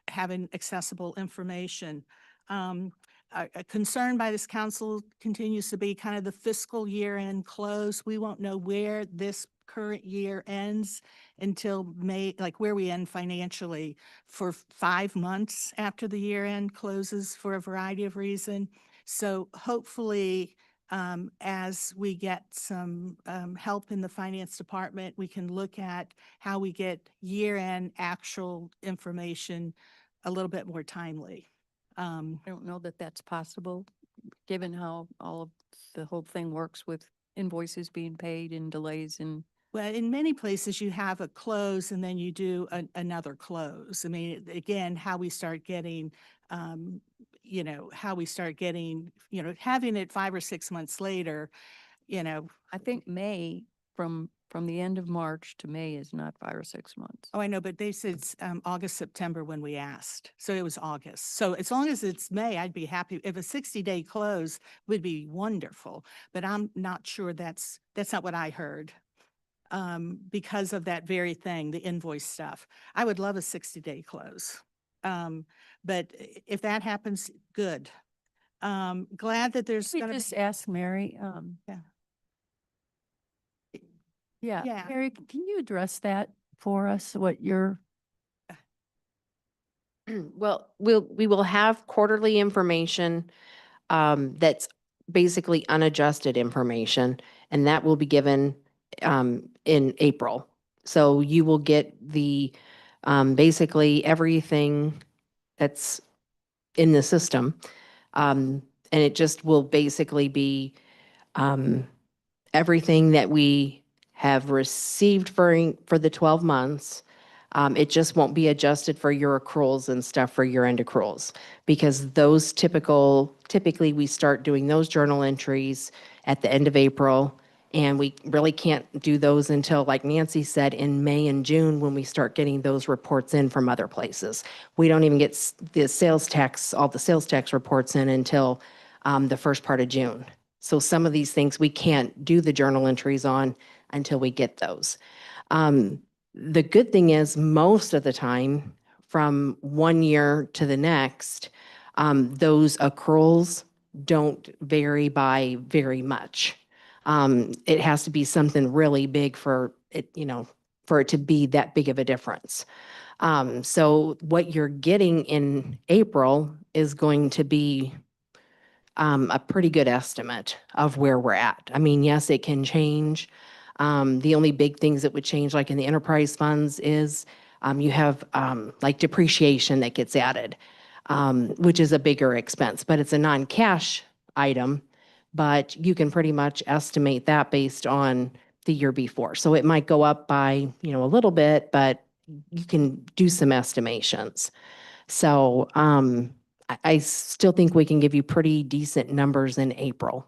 having accessible information. A concern by this council continues to be kind of the fiscal year end close. We won't know where this current year ends until May, like where we end financially for 5 months after the year end closes for a variety of reasons. So hopefully, as we get some help in the finance department, we can look at how we get year end actual information a little bit more timely.
I don't know that that's possible, given how all of the whole thing works with invoices being paid and delays and.
Well, in many places you have a close and then you do another close. I mean, again, how we start getting, having it 5 or 6 months later,
I think May, from the end of March to May is not 5 or 6 months.
Oh, I know, but they said it's August, September when we asked. So it was August. So as long as it's May, I'd be happy. If a 60-day close would be wonderful, but I'm not sure that's not what I heard. Because of that very thing, the invoice stuff. I would love a 60-day close. But if that happens, good. Glad that there's
We
going to
just ask Mary.
Yeah.
Yeah,
Yeah.
Mary, can you address that for us, what you're?
Well, we will have quarterly information that's basically unadjusted information, and that will be given in April. So you will get the basically everything that's in the system. And it just will basically be everything that we have received for the 12 months. It just won't be adjusted for your accruals and stuff for year-end accruals, because those typically we start doing those journal entries at the end of April, and we really can't do those until, like Nancy said, in May and June when we start getting those reports in from other places. We don't even get all the sales tax reports in until the first part of June. So some of these things we can't do the journal entries on until we get those. The good thing is most of the time from one year to the next, those accruals don't vary by very much. It has to be something really big for it, for it to be that big of a difference. So what you're getting in April is going to be a pretty good estimate of where we're at. I mean, yes, it can change. The only big things that would change, like in the enterprise funds, is You have like depreciation that gets added, which is a bigger expense, but it's a non-cash item. But you can pretty much estimate that based on the year before. So it might go up by, a little bit, but you can do some estimations. So I still think we can give you pretty decent numbers in April,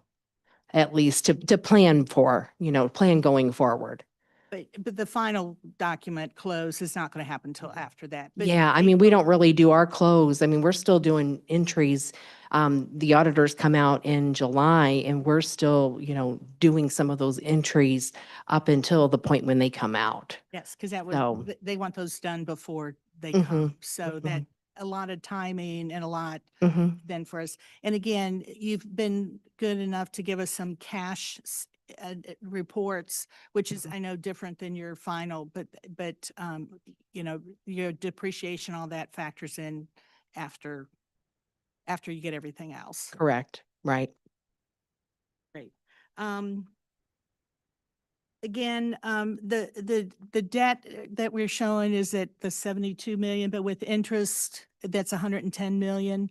at least to plan for, plan going forward.
But the final document close is not going to happen until after that. But
Yeah, I mean, we don't really do our close. I mean, we're still doing entries. The auditors come out in July and we're still, doing some of those entries up until the point when they come out.
Yes, because that
So-
would, they want those done before they
Mhm,
come. So that a lot of timing and a lot
Mhm.
then for us. And again, you've been good enough to give us some cash reports, which is, I know, different than your final, but your depreciation, all that factors in after you get everything else.
Correct, right.
Great. Again, the debt that we're showing is at the 72 million, but with interest, that's 110 million.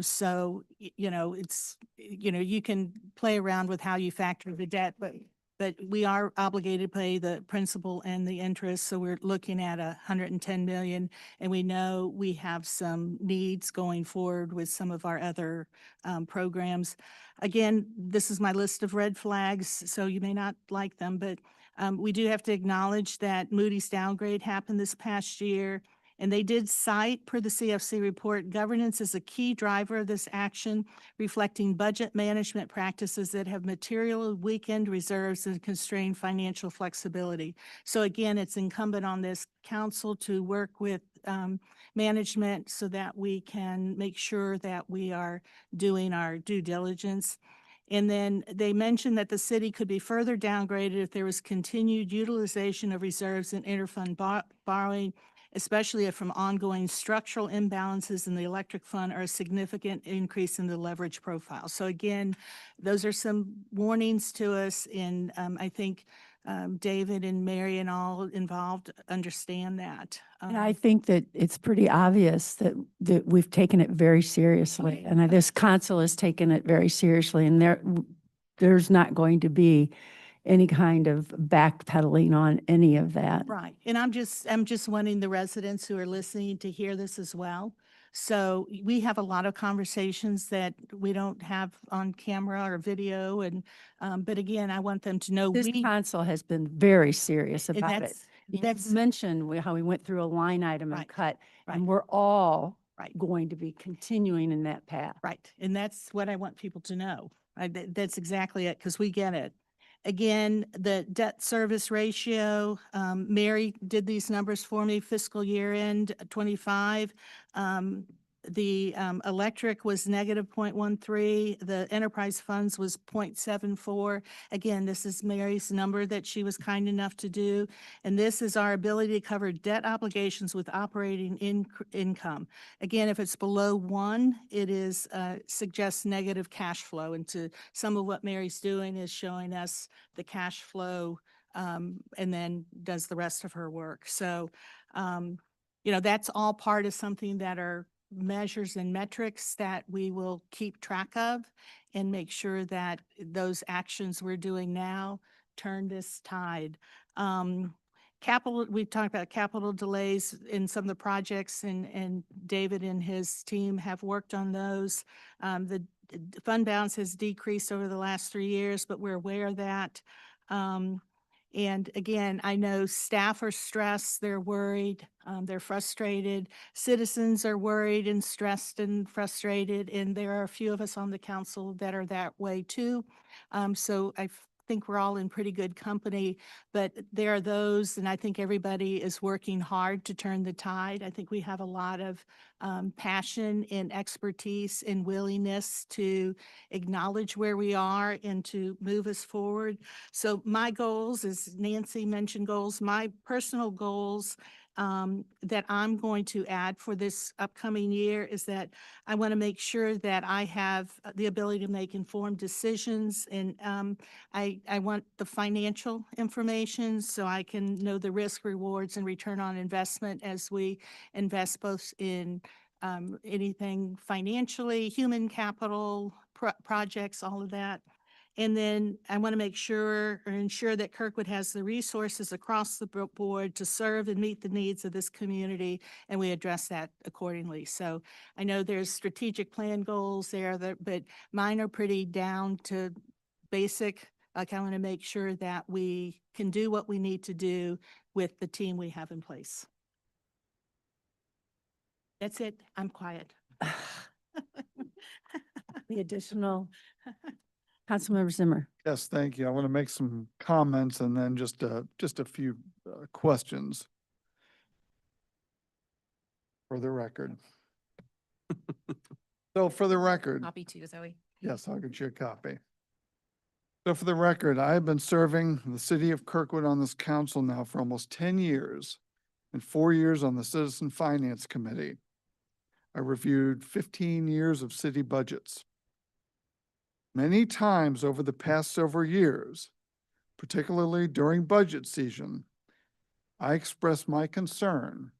So, it's, you can play around with how you factor the debt, but we are obligated to pay the principal and the interest. So we're looking at 110 million. And we know we have some needs going forward with some of our other programs. Again, this is my list of red flags, so you may not like them, but we do have to acknowledge that Moody's downgrade happened this past year. And they did cite, per the CFC report, governance is a key driver of this action, reflecting budget management practices that have materially weakened reserves and constrained financial flexibility. So again, it's incumbent on this council to work with management so that we can make sure that we are doing our due diligence. And then they mentioned that the city could be further downgraded if there was continued utilization of reserves and interfund borrowing, especially if from ongoing structural imbalances in the electric fund or a significant increase in the leverage profile. So again, those are some warnings to us, and I think David and Mary and all involved understand that.
And I think that it's pretty obvious that we've taken it very seriously, and this council has taken it very seriously, and there's not going to be any kind of backpedaling on any of that.
Right. And I'm just wanting the residents who are listening to hear this as well. So we have a lot of conversations that we don't have on camera or video. And, but again, I want them to know
This council has been very serious
and
about it.
that's
You mentioned how we went through a line item and
Right,
cut,
right.
and we're all
Right.
going to be continuing in that path.
right. And that's what I want people to know. That's exactly it, because we get it. Again, the debt service ratio, Mary did these numbers for me, fiscal year end 25. The electric was negative 0.13. The enterprise funds was 0.74. Again, this is Mary's number that she was kind enough to do. And this is our ability to cover debt obligations with operating income. Again, if it's below 1, it is suggests negative cash flow. And to some of what Mary's doing is showing us the cash flow and then does the rest of her work. So, that's all part of something that are measures and metrics that we will keep track of and make sure that those actions we're doing now turn this tide. Capital, we've talked about capital delays in some of the projects, and David and his team have worked on those. The fund balance has decreased over the last 3 years, but we're aware of that. And again, I know staff are stressed, they're worried, they're frustrated. Citizens are worried and stressed and frustrated, and there are a few of us on the council that are that way too. So I think we're all in pretty good company, but there are those, and I think everybody is working hard to turn the tide. I think we have a lot of passion and expertise and willingness to acknowledge where we are and to move us forward. So my goals, as Nancy mentioned goals, my personal goals that I'm going to add for this upcoming year is that I want to make sure that I have the ability to make informed decisions, and I want the financial information so I can know the risk, rewards, and return on investment as we invest both in anything financially, human capital, projects, all of that. And then I want to make sure or ensure that Kirkwood has the resources across the board to serve and meet the needs of this community, and we address that accordingly. So I know there's strategic plan goals there, but mine are pretty down to basic. Like, I want to make sure that we can do what we need to do with the team we have in place. That's it. I'm quiet.
The additional, Councilmember Zimmer.
Yes, thank you. I want to make some comments and then just a few questions for the record. So for the record,
Copy too, Zoe.
yes, I'll get you a copy. So for the record, I have been serving the city of Kirkwood on this council now for almost 10 years and 4 years on the Citizen Finance Committee. I reviewed 15 years of city budgets. Many times over the past several years, particularly during budget season, I expressed my concern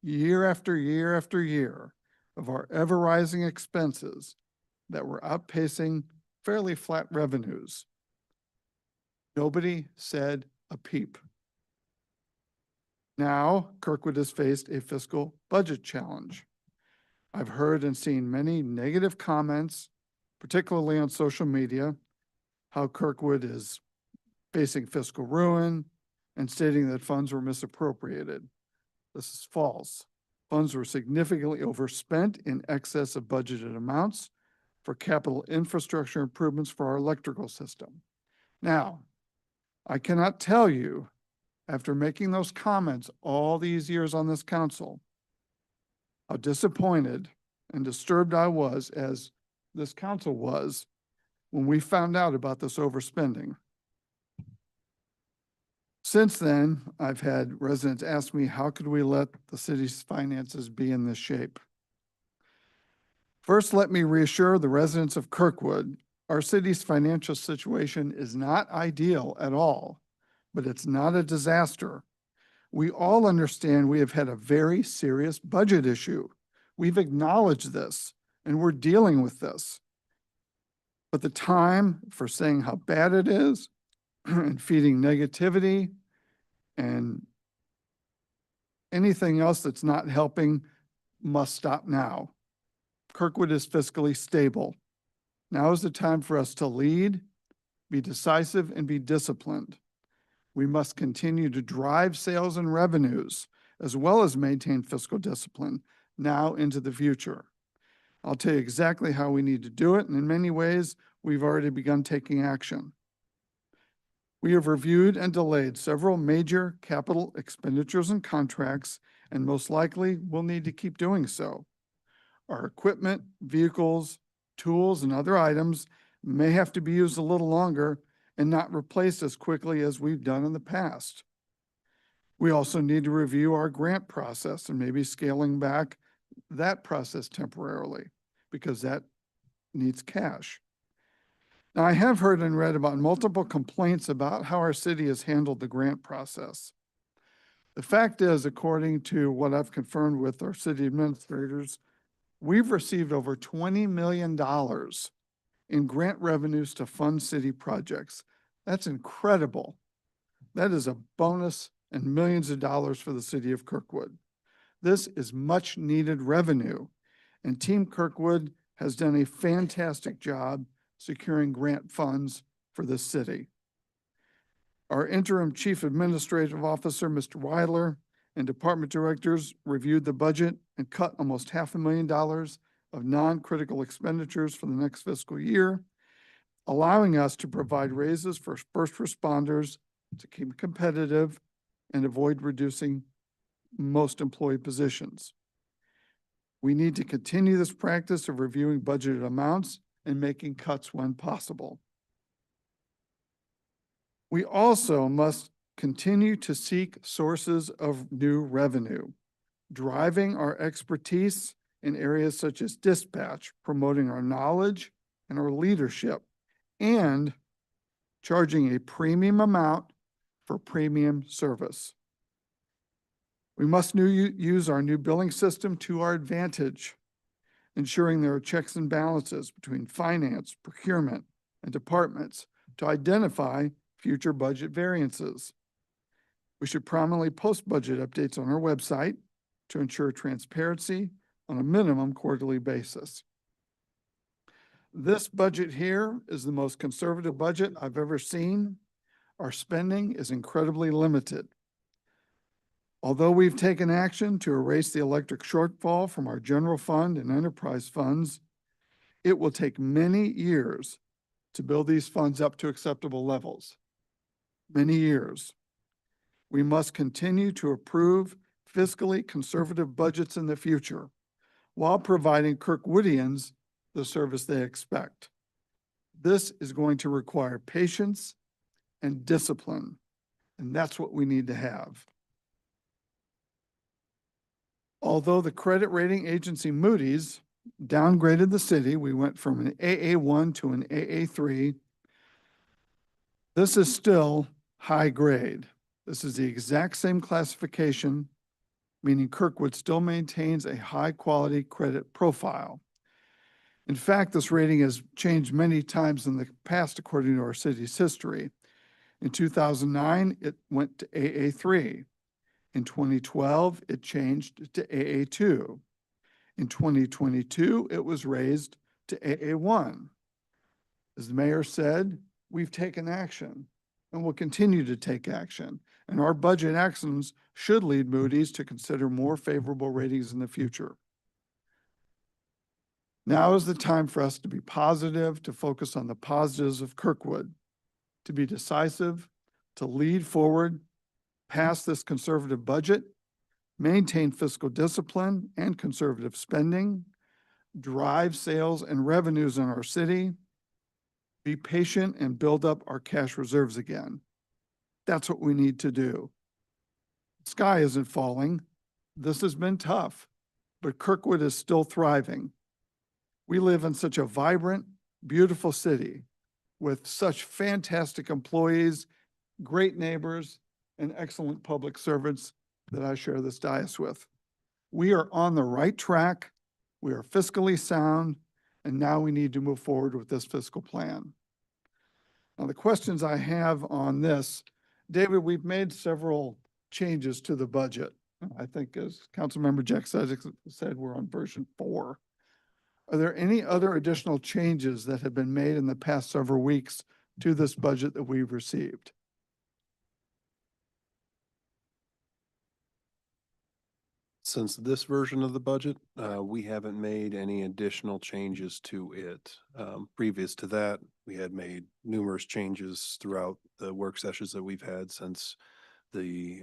year after year after year of our ever-rising expenses that were outpacing fairly flat revenues. Nobody said a peep. Now, Kirkwood has faced a fiscal budget challenge. I've heard and seen many negative comments, particularly on social media, how Kirkwood is facing fiscal ruin and stating that funds were misappropriated. This is false. Funds were significantly overspent in excess of budgeted amounts for capital infrastructure improvements for our electrical system. Now, I cannot tell you, after making those comments all these years on this council, how disappointed and disturbed I was, as this council was, when we found out about this overspending. Since then, I've had residents ask me, how could we let the city's finances be in this shape? First, let me reassure the residents of Kirkwood, our city's financial situation is not ideal at all, but it's not a disaster. We all understand we have had a very serious budget issue. We've acknowledged this, and we're dealing with this. But the time for saying how bad it is and feeding negativity and anything else that's not helping must stop now. Kirkwood is fiscally stable. Now is the time for us to lead, be decisive, and be disciplined. We must continue to drive sales and revenues, as well as maintain fiscal discipline now into the future. I'll tell you exactly how we need to do it, and in many ways, we've already begun taking action. We have reviewed and delayed several major capital expenditures and contracts, and most likely will need to keep doing so. Our equipment, vehicles, tools, and other items may have to be used a little longer and not replaced as quickly as we've done in the past. We also need to review our grant process and maybe scaling back that process temporarily, because that needs cash. Now, I have heard and read about multiple complaints about how our city has handled the grant process. The fact is, according to what I've confirmed with our city administrators, we've received over $20 million in grant revenues to fund city projects. That's incredible. That is a bonus and millions of dollars for the city of Kirkwood. This is much needed revenue, and Team Kirkwood has done a fantastic job securing grant funds for this city. Our interim chief administrative officer, Mr. Weiler, and department directors reviewed the budget and cut almost $500,000 of non-critical expenditures for the next fiscal year, allowing us to provide raises for first responders to keep competitive and avoid reducing most employee positions. We need to continue this practice of reviewing budgeted amounts and making cuts when possible. We also must continue to seek sources of new revenue, driving our expertise in areas such as dispatch, promoting our knowledge and our leadership, and charging a premium amount for premium service. We must use our new billing system to our advantage, ensuring there are checks and balances between finance, procurement, and departments to identify future budget variances. We should prominently post budget updates on our website to ensure transparency on a minimum quarterly basis. This budget here is the most conservative budget I've ever seen. Our spending is incredibly limited. Although we've taken action to erase the electric shortfall from our general fund and enterprise funds, it will take many years to build these funds up to acceptable levels. Many years. We must continue to approve fiscally conservative budgets in the future while providing Kirkwoodians the service they expect. This is going to require patience and discipline, and that's what we need to have. Although the credit rating agency Moody's downgraded the city, we went from an AA1 to an AA3. This is still high grade. This is the exact same classification, meaning Kirkwood still maintains a high quality credit profile. In fact, this rating has changed many times in the past according to our city's history. In 2009, it went to AA3. In 2012, it changed to AA2. In 2022, it was raised to AA1. As the mayor said, we've taken action and will continue to take action. And our budget actions should lead Moody's to consider more favorable ratings in the future. Now is the time for us to be positive, to focus on the positives of Kirkwood, to be decisive, to lead forward, pass this conservative budget, maintain fiscal discipline and conservative spending, drive sales and revenues in our city, be patient and build up our cash reserves again. That's what we need to do. The sky isn't falling. This has been tough, but Kirkwood is still thriving. We live in such a vibrant, beautiful city with such fantastic employees, great neighbors, and excellent public servants that I share this dais with. We are on the right track. We are fiscally sound, and now we need to move forward with this fiscal plan. Now, the questions I have on this, David, we've made several changes to the budget. I think as Councilmember Jack said, we're on version 4. Are there any other additional changes that have been made in the past several weeks to this budget that we've received?
Since this version of the budget, we haven't made any additional changes to it. Previous to that, we had made numerous changes throughout the work sessions that we've had since the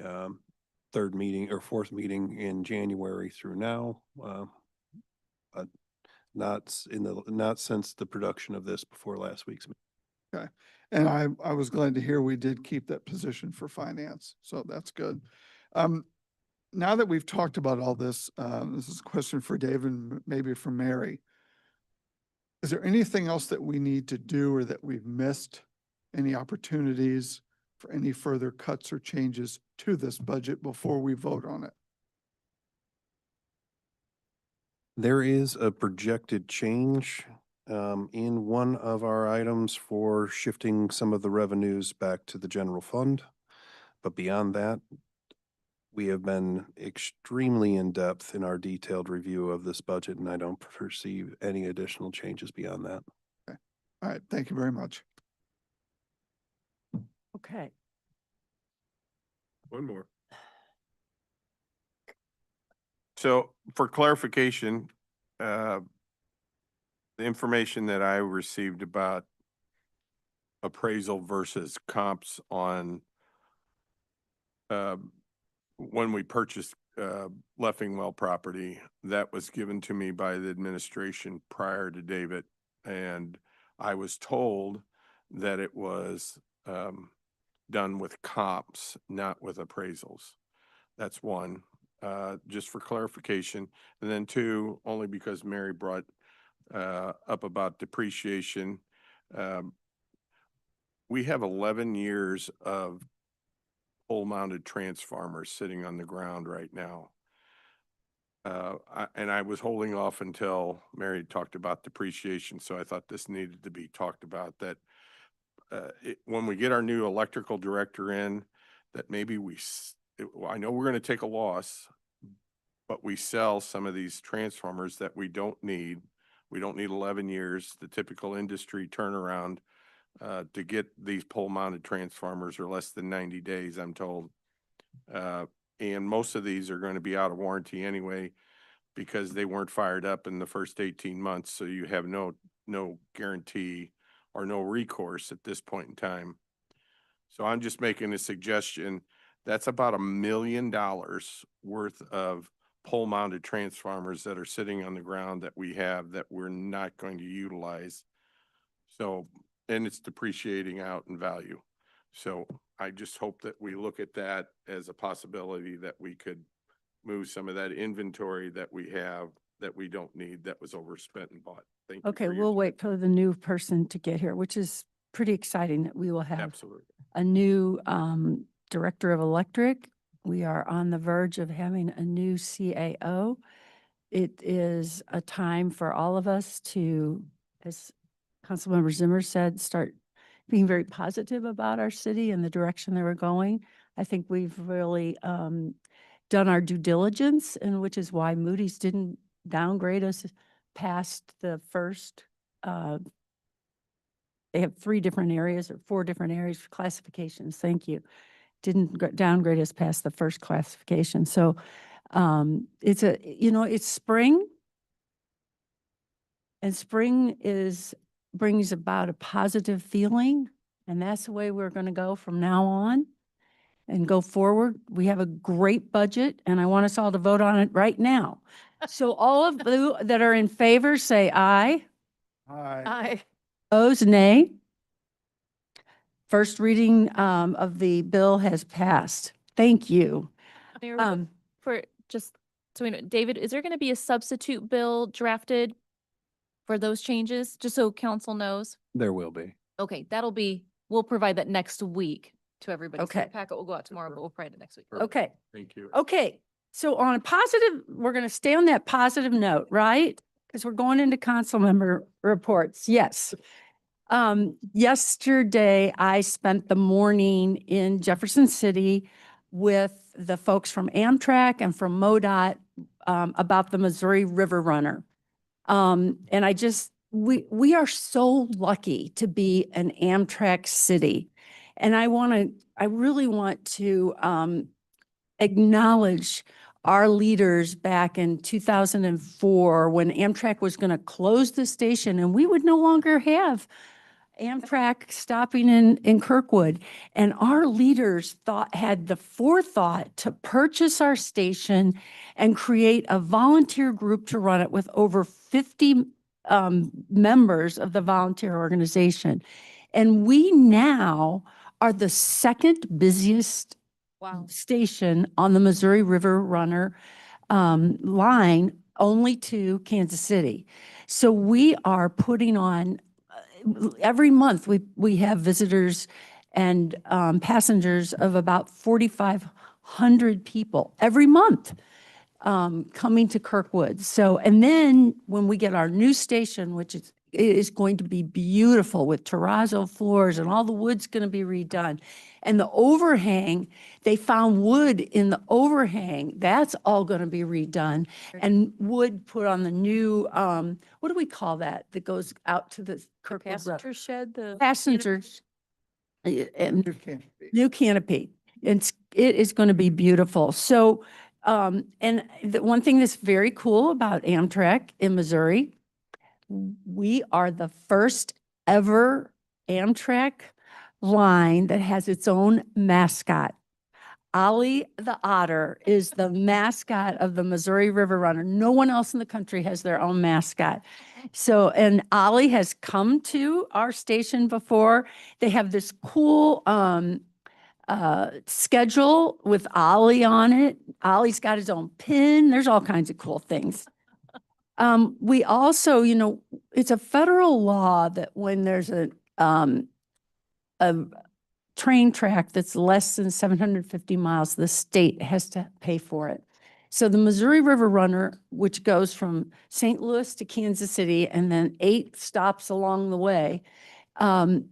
third meeting or fourth meeting in January through now. But not since the production of this before last week's meeting.
Okay. And I was glad to hear we did keep that position for finance. So that's good. Now that we've talked about all this, this is a question for David and maybe for Mary. Is there anything else that we need to do or that we've missed? Any opportunities for any further cuts or changes to this budget before we vote on it?
There is a projected change in one of our items for shifting some of the revenues back to the general fund. But beyond that, we have been extremely in-depth in our detailed review of this budget, and I don't perceive any additional changes beyond that.
Okay. All right. Thank you very much.
Okay.
One more. So for clarification, the information that I received about appraisal versus comps on when we purchased Leffingwell property, that was given to me by the administration prior to David. And I was told that it was done with comps, not with appraisals. That's one, just for clarification. And then two, only because Mary brought up about depreciation. We have 11 years of pole-mounted transformers sitting on the ground right now. And I was holding off until Mary talked about depreciation, so I thought this needed to be talked about, that when we get our new electrical director in, that maybe I know we're going to take a loss, but we sell some of these transformers that we don't need. We don't need 11 years. The typical industry turnaround to get these pole-mounted transformers are less than 90 days, I'm told. And most of these are going to be out of warranty anyway because they weren't fired up in the first 18 months. So you have no guarantee or no recourse at this point in time. So I'm just making a suggestion. That's about $1 million worth of pole-mounted transformers that are sitting on the ground that we have that we're not going to utilize. So, and it's depreciating out in value. So I just hope that we look at that as a possibility that we could move some of that inventory that we have that we don't need, that was overspent and bought. Thank you.
Okay,
for your
we'll
time.
wait for the new person to get here, which is pretty exciting that we will have
Absolutely.
a new director of electric. We are on the verge of having a new CAO. It is a time for all of us to, as Councilmember Zimmer said, start being very positive about our city and the direction that we're going. I think we've really done our due diligence, and which is why Moody's didn't downgrade us past the first. They have 3 different areas or 4 different areas for classifications. Thank you. Didn't downgrade us past the first classification. So it's it's spring. And spring brings about a positive feeling. And that's the way we're going to go from now on and go forward. We have a great budget and I want us all to vote on it right now. So all of you that are in favor, say aye.
Aye.
Aye.
Opposed, nay. First reading of the bill has passed. Thank you.
Mayor, for just so we know, David, is there going to be a substitute bill drafted for those changes, just so council knows?
There will be.
Okay, we'll provide that next week to everybody. So the
Okay.
packet will go out tomorrow, but we'll provide it next week.
Okay.
Thank you.
Okay. So on a positive, we're going to stay on that positive note, right? Because we're going into council member reports. Yes. Yesterday, I spent the morning in Jefferson City with the folks from Amtrak and from MoDOT about the Missouri River Runner. And we are so lucky to be an Amtrak city. And I really want to acknowledge our leaders back in 2004 when Amtrak was going to close the station and we would no longer have Amtrak stopping in Kirkwood. And our leaders had the forethought to purchase our station and create a volunteer group to run it with over 50 members of the volunteer organization. And we now are the second busiest station on the Missouri River Runner line, only to Kansas City. So we are putting on every month we have visitors and passengers of about 4,500 people every month coming to Kirkwood. So, and then when we get our new station, which is going to be beautiful with terrazzo floors and all the wood's going to be redone. And the overhang, they found wood in the overhang. That's all going to be redone. And wood put on the new, what do we call that? That goes out to the Kirkwood Road?
Passenger shed, the.
Passengers. And
You can't be.
new canopy. It is going to be beautiful. So, and the one thing that's very cool about Amtrak in Missouri, we are the first ever Amtrak line that has its own mascot. Ollie the Otter is the mascot of the Missouri River Runner. No one else in the country has their own mascot. So, and Ollie has come to our station before. They have this cool schedule with Ollie on it. Ollie's got his own pin. There's all kinds of cool things. We also, it's a federal law that when there's a train track that's less than 750 miles, the state has to pay for it. So the Missouri River Runner, which goes from St. Louis to Kansas City and then 8 stops along the way, the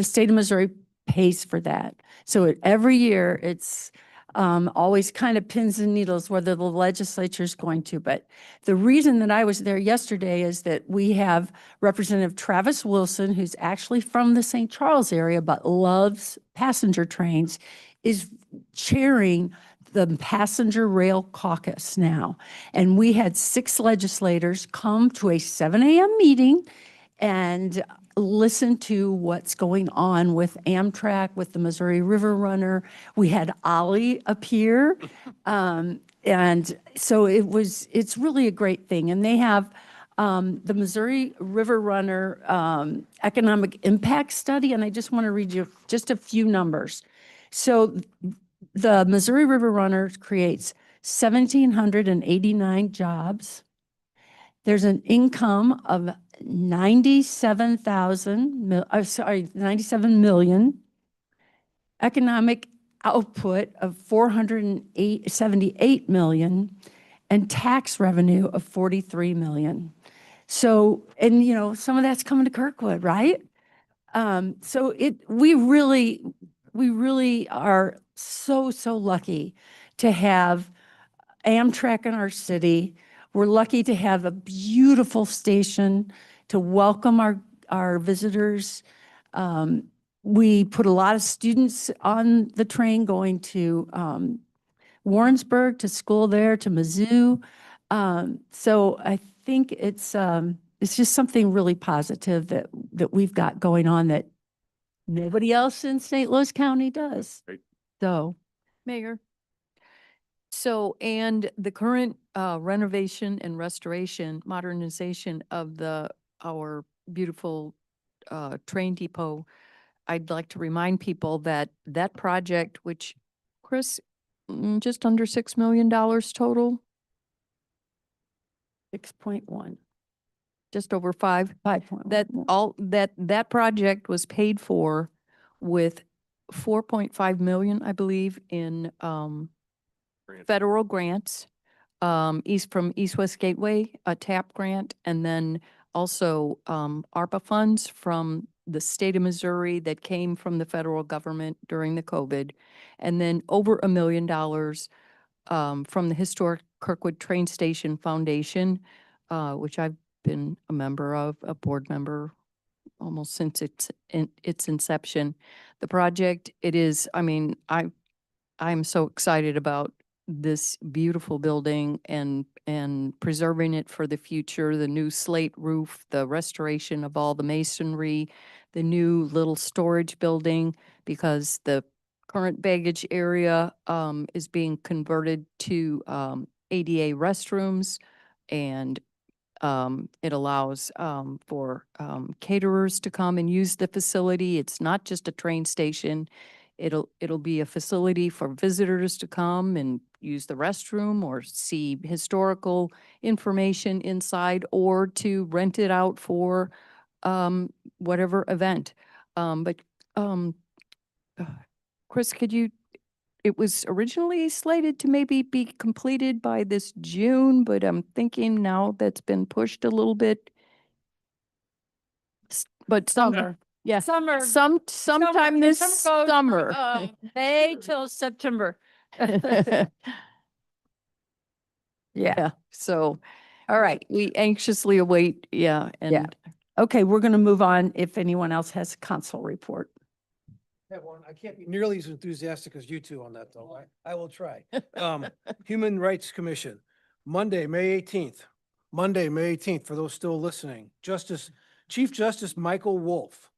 state of Missouri pays for that. So every year it's always kind of pins and needles whether the legislature is going to. But the reason that I was there yesterday is that we have Representative Travis Wilson, who's actually from the St. Charles area but loves passenger trains, is chairing the Passenger Rail Caucus now. And we had 6 legislators come to a 7 a.m. meeting and listen to what's going on with Amtrak, with the Missouri River Runner. We had Ollie appear. And so it's really a great thing. And they have the Missouri River Runner Economic Impact Study. And I just want to read you just a few numbers. So the Missouri River Runner creates 1,789 jobs. There's an income of 97 million, economic output of 478 million, and tax revenue of 43 million. So, and some of that's coming to Kirkwood, right? So we really are so lucky to have Amtrak in our city. We're lucky to have a beautiful station to welcome our visitors. We put a lot of students on the train going to Warrensburg, to school there, to Mizzou. So I think it's just something really positive that we've got going on that nobody else in St. Louis County does.
Right.
So,
Mayor. So, and the current renovation and restoration, modernization of our beautiful train depot, I'd like to remind people that that project, which, Chris, just under $6 million total,
6.1.
just over 5.
5.1.
That project was paid for with 4.5 million, I believe, in federal grants, from East West Gateway, a TAP grant, and then also ARPA funds from the state of Missouri that came from the federal government during the COVID, and then over $1 million from the Historic Kirkwood Train Station Foundation, which I've been a member of, a board member almost since its inception. The project, I'm so excited about this beautiful building and preserving it for the future, the new slate roof, the restoration of all the masonry, the new little storage building, because the current baggage area is being converted to ADA restrooms, and it allows for caterers to come and use the facility. It's not just a train station. It'll be a facility for visitors to come and use the restroom or see historical information inside, or to rent it out for whatever event. Chris, it was originally slated to maybe be completed by this June, but I'm thinking now that's been pushed a little bit. But
Summer.
yeah,
Summer.
sometime this summer.
May till September. Yeah.
So, all right, we anxiously await, and
Okay, we're going to move on if anyone else has a council report.
Have one. I can't be nearly as enthusiastic as you two on that, though. I will try. Human Rights Commission, Monday, May 18th. Monday, May 18th, for those still listening. Chief Justice Michael Wolf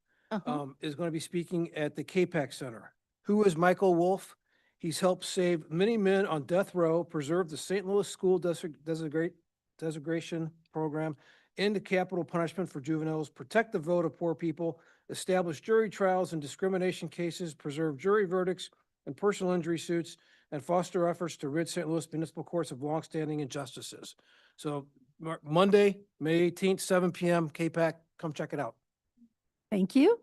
is going to be speaking at the KPAC Center. Who is Michael Wolf? He's helped save many men on death row, preserve the St. Louis School Desegregation Program, end the capital punishment for juveniles, protect the vote of poor people, establish jury trials in discrimination cases, preserve jury verdicts and personal injury suits, and foster efforts to rid St. Louis municipal courts of longstanding injustices. So Monday, May 18th, 7 PM, KPAC, come check it out.
Thank you.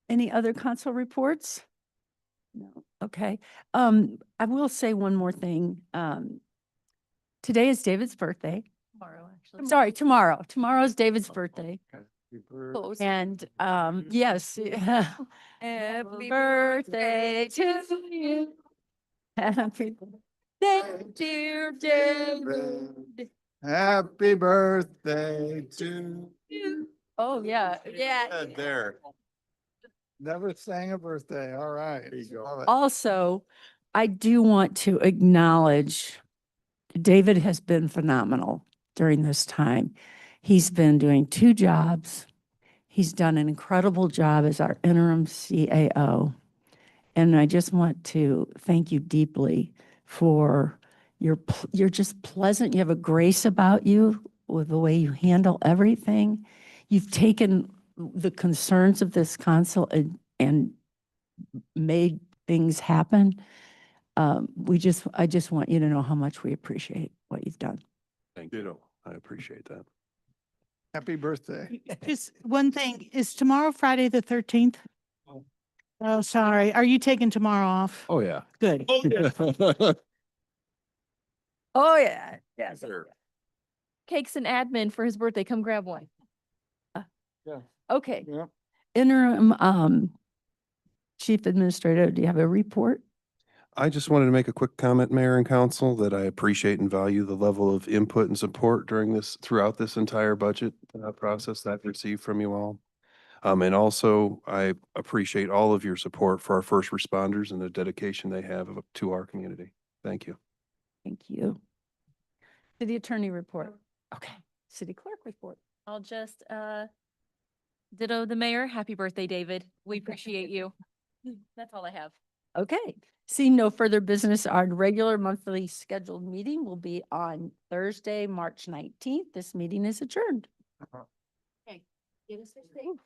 Any other council reports? No, okay. I will say one more thing. Today is David's birthday.
Tomorrow, actually.
Sorry, tomorrow. Tomorrow's David's birthday.
Close.
And, yes. Happy birthday to you. Happy birthday, dear David.
Happy birthday to
You. Oh, yeah, yeah.
there. Never sang a birthday. All right. There you go.
Also, I do want to acknowledge David has been phenomenal during this time. He's been doing 2 jobs. He's done an incredible job as our interim CAO. And I just want to thank you deeply for you're just pleasant. You have a grace about you with the way you handle everything. You've taken the concerns of this council and made things happen. I just want you to know how much we appreciate what you've done.
Thank you. I appreciate that.
Happy birthday.
Just one thing, is tomorrow Friday the 13th? Oh, sorry. Are you taking tomorrow off?
Oh, yeah.
Good.
Oh, yeah. Yes.
Cakes and admin for his birthday. Come grab one.
Okay.
Yeah.
Interim, Chief Administrator, do you have a report?
I just wanted to make a quick comment, Mayor and Council, that I appreciate and value the level of input and support throughout this entire budget process that I've received from you all. And also, I appreciate all of your support for our first responders and the dedication they have to our community. Thank you.
Thank you. City Attorney report. Okay. City Clerk report.
I'll just ditto the mayor. Happy birthday, David. We appreciate you. That's all I have.
Okay. Seeing no further business, our regular monthly scheduled meeting will be on Thursday, March 19th. This meeting is adjourned.
Okay. Get us a thing.